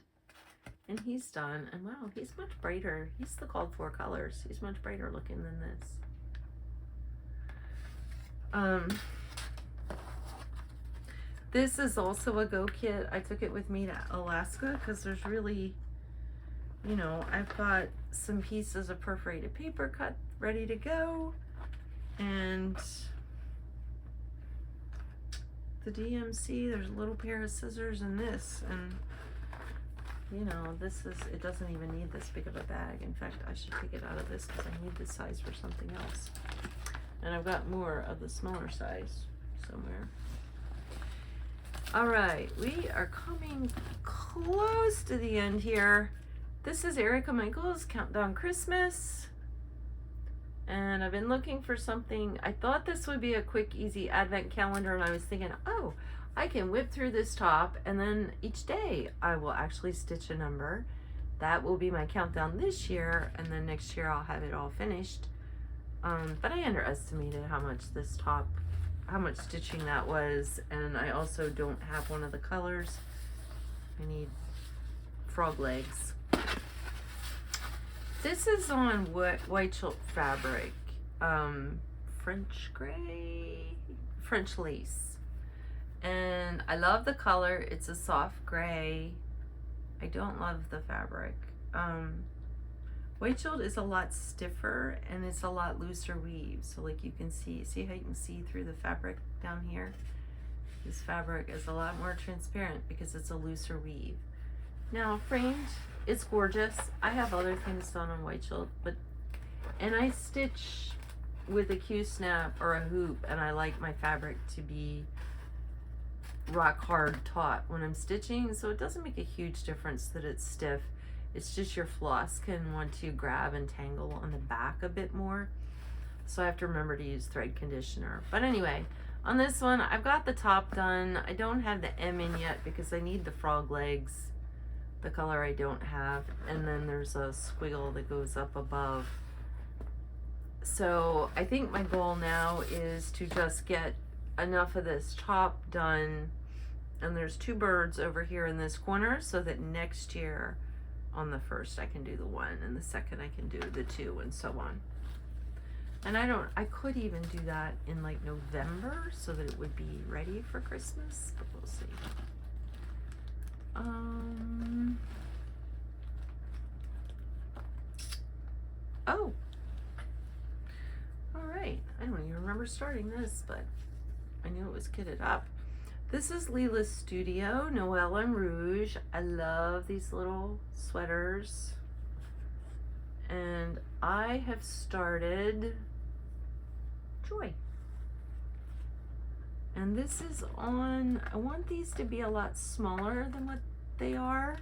And he's done. And wow, he's much brighter. He's the called for colors. He's much brighter looking than this. This is also a go kit. I took it with me to Alaska because there's really, you know, I've got some pieces of perforated paper cut ready to go. And the DMC, there's a little pair of scissors in this, and you know, this is, it doesn't even need this big of a bag. In fact, I should take it out of this because I need this size for something else. And I've got more of the smaller size somewhere. All right, we are coming close to the end here. This is Erica Michaels' Countdown Christmas. And I've been looking for something. I thought this would be a quick, easy advent calendar, and I was thinking, oh, I can whip through this top, and then each day I will actually stitch a number. That will be my countdown this year, and then next year I'll have it all finished. But I underestimated how much this top, how much stitching that was, and I also don't have one of the colors. I need frog legs. This is on white chilt fabric, French gray, French lace. And I love the color. It's a soft gray. I don't love the fabric. White chilt is a lot stiffer and it's a lot looser weave. So like you can see how you can see through the fabric down here? This fabric is a lot more transparent because it's a looser weave. Now framed, it's gorgeous. I have other things done on white chilt, and I stitch with a Q-snap or a hoop, and I like my fabric to be rock hard taut when I'm stitching, so it doesn't make a huge difference that it's stiff. It's just your floss can want to grab and tangle on the back a bit more, so I have to remember to use thread conditioner. But anyway, on this one, I've got the top done. I don't have the M in yet because I need the frog legs, the color I don't have, and then there's a squiggle that goes up above. So I think my goal now is to just get enough of this top done, and there's two birds over here in this corner, so that next year on the first I can do the one, and the second I can do the two, and so on. And I could even do that in like November so that it would be ready for Christmas, but we'll see. Oh, all right. I don't even remember starting this, but I knew it was kitted up. This is Leela's Studio, Noel and Rouge. I love these little sweaters. And I have started Joy. And this is on, I want these to be a lot smaller than what they are.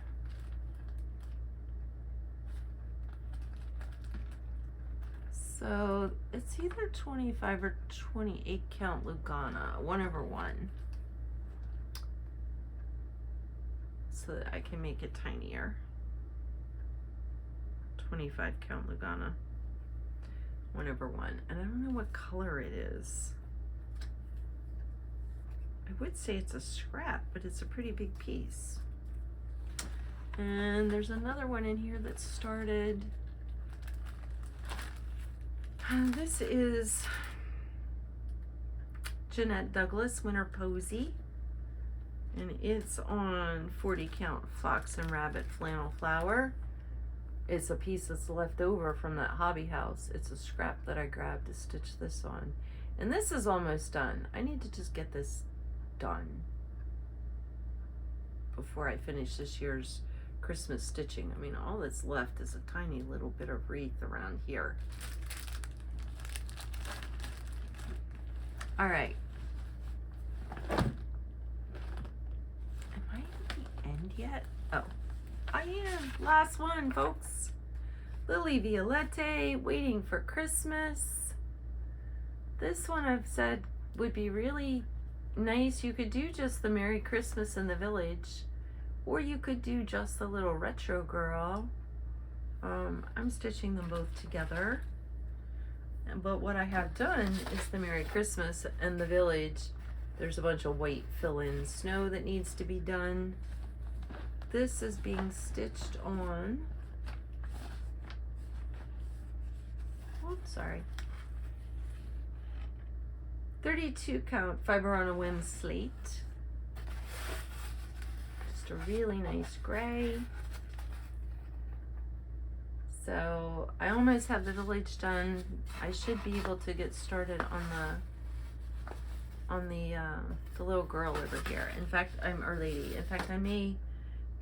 So it's either 25 or 28 count Lugana, 1/1. So that I can make it tinier. 25 count Lugana, 1/1. And I don't know what color it is. I would say it's a scrap, but it's a pretty big piece. And there's another one in here that started. This is Jeanette Douglas Winter Posy, and it's on 40 count Fox and Rabbit flannel flower. It's a piece that's left over from that hobby house. It's a scrap that I grabbed to stitch this on. And this is almost done. I need to just get this done before I finish this year's Christmas stitching. I mean, all that's left is a tiny little bit of wreath around here. All right. I Last one, folks. Lily Violette, Waiting for Christmas. This one I've said would be really nice. You could do just the Merry Christmas in the Village, or you could do just the little retro girl. I'm stitching them both together. But what I have done is the Merry Christmas and the Village. There's a bunch of white fill-in snow that needs to be done. This is being stitched on. Oops, sorry. 32 count Fiber on a Whim slate. Just a really nice gray. So I almost have the Village done. I should be able to get started on the little girl over here. In fact, or lady. In fact, I may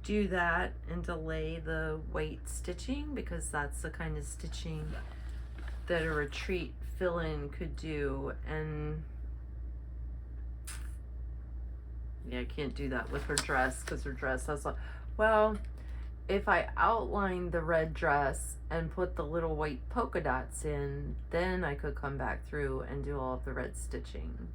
do that and delay the white stitching, because that's the kind of stitching that a retreat fill-in could do. And yeah, I can't do that with her dress, because her dress has a, well, if I outline the red dress and put the little white polka dots in, then I could come back through and do all of the red stitching.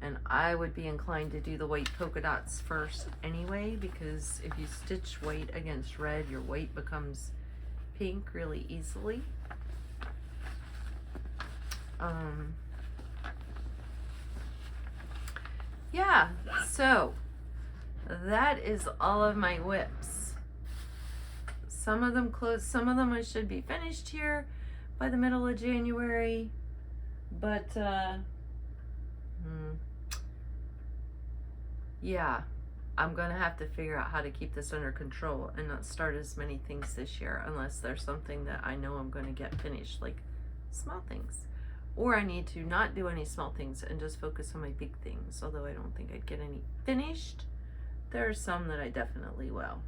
And I would be inclined to do the white polka dots first anyway, because if you stitch white against red, your white becomes pink really easily. Yeah, so that is all of my WIPs. Some of them closed, some of them I should be finished here by the middle of January, but yeah, I'm gonna have to figure out how to keep this under control and not start as many things this year, unless there's something that I know I'm gonna get finished, like small things. Or I need to not do any small things and just focus on my big things, although I don't think I'd get any finished. There are some that I definitely will,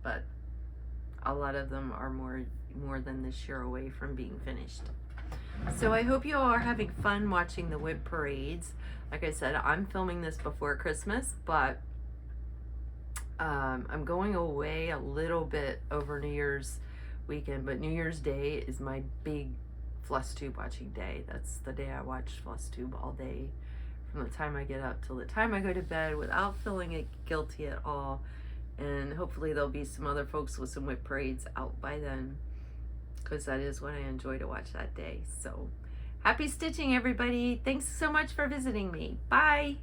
but a lot of them are more than this year away from being finished. So I hope you all are having fun watching the WIP parades. Like I said, I'm filming this before Christmas, but I'm going away a little bit over New Year's weekend, but New Year's Day is my big FlossTube watching day. That's the day I watch FlossTube all day, from the time I get up till the time I go to bed, without feeling it guilty at all. And hopefully there'll be some other folks with some WIP parades out by then, because that is what I enjoy to watch that day. So happy stitching, everybody. Thanks so much for visiting me. Bye.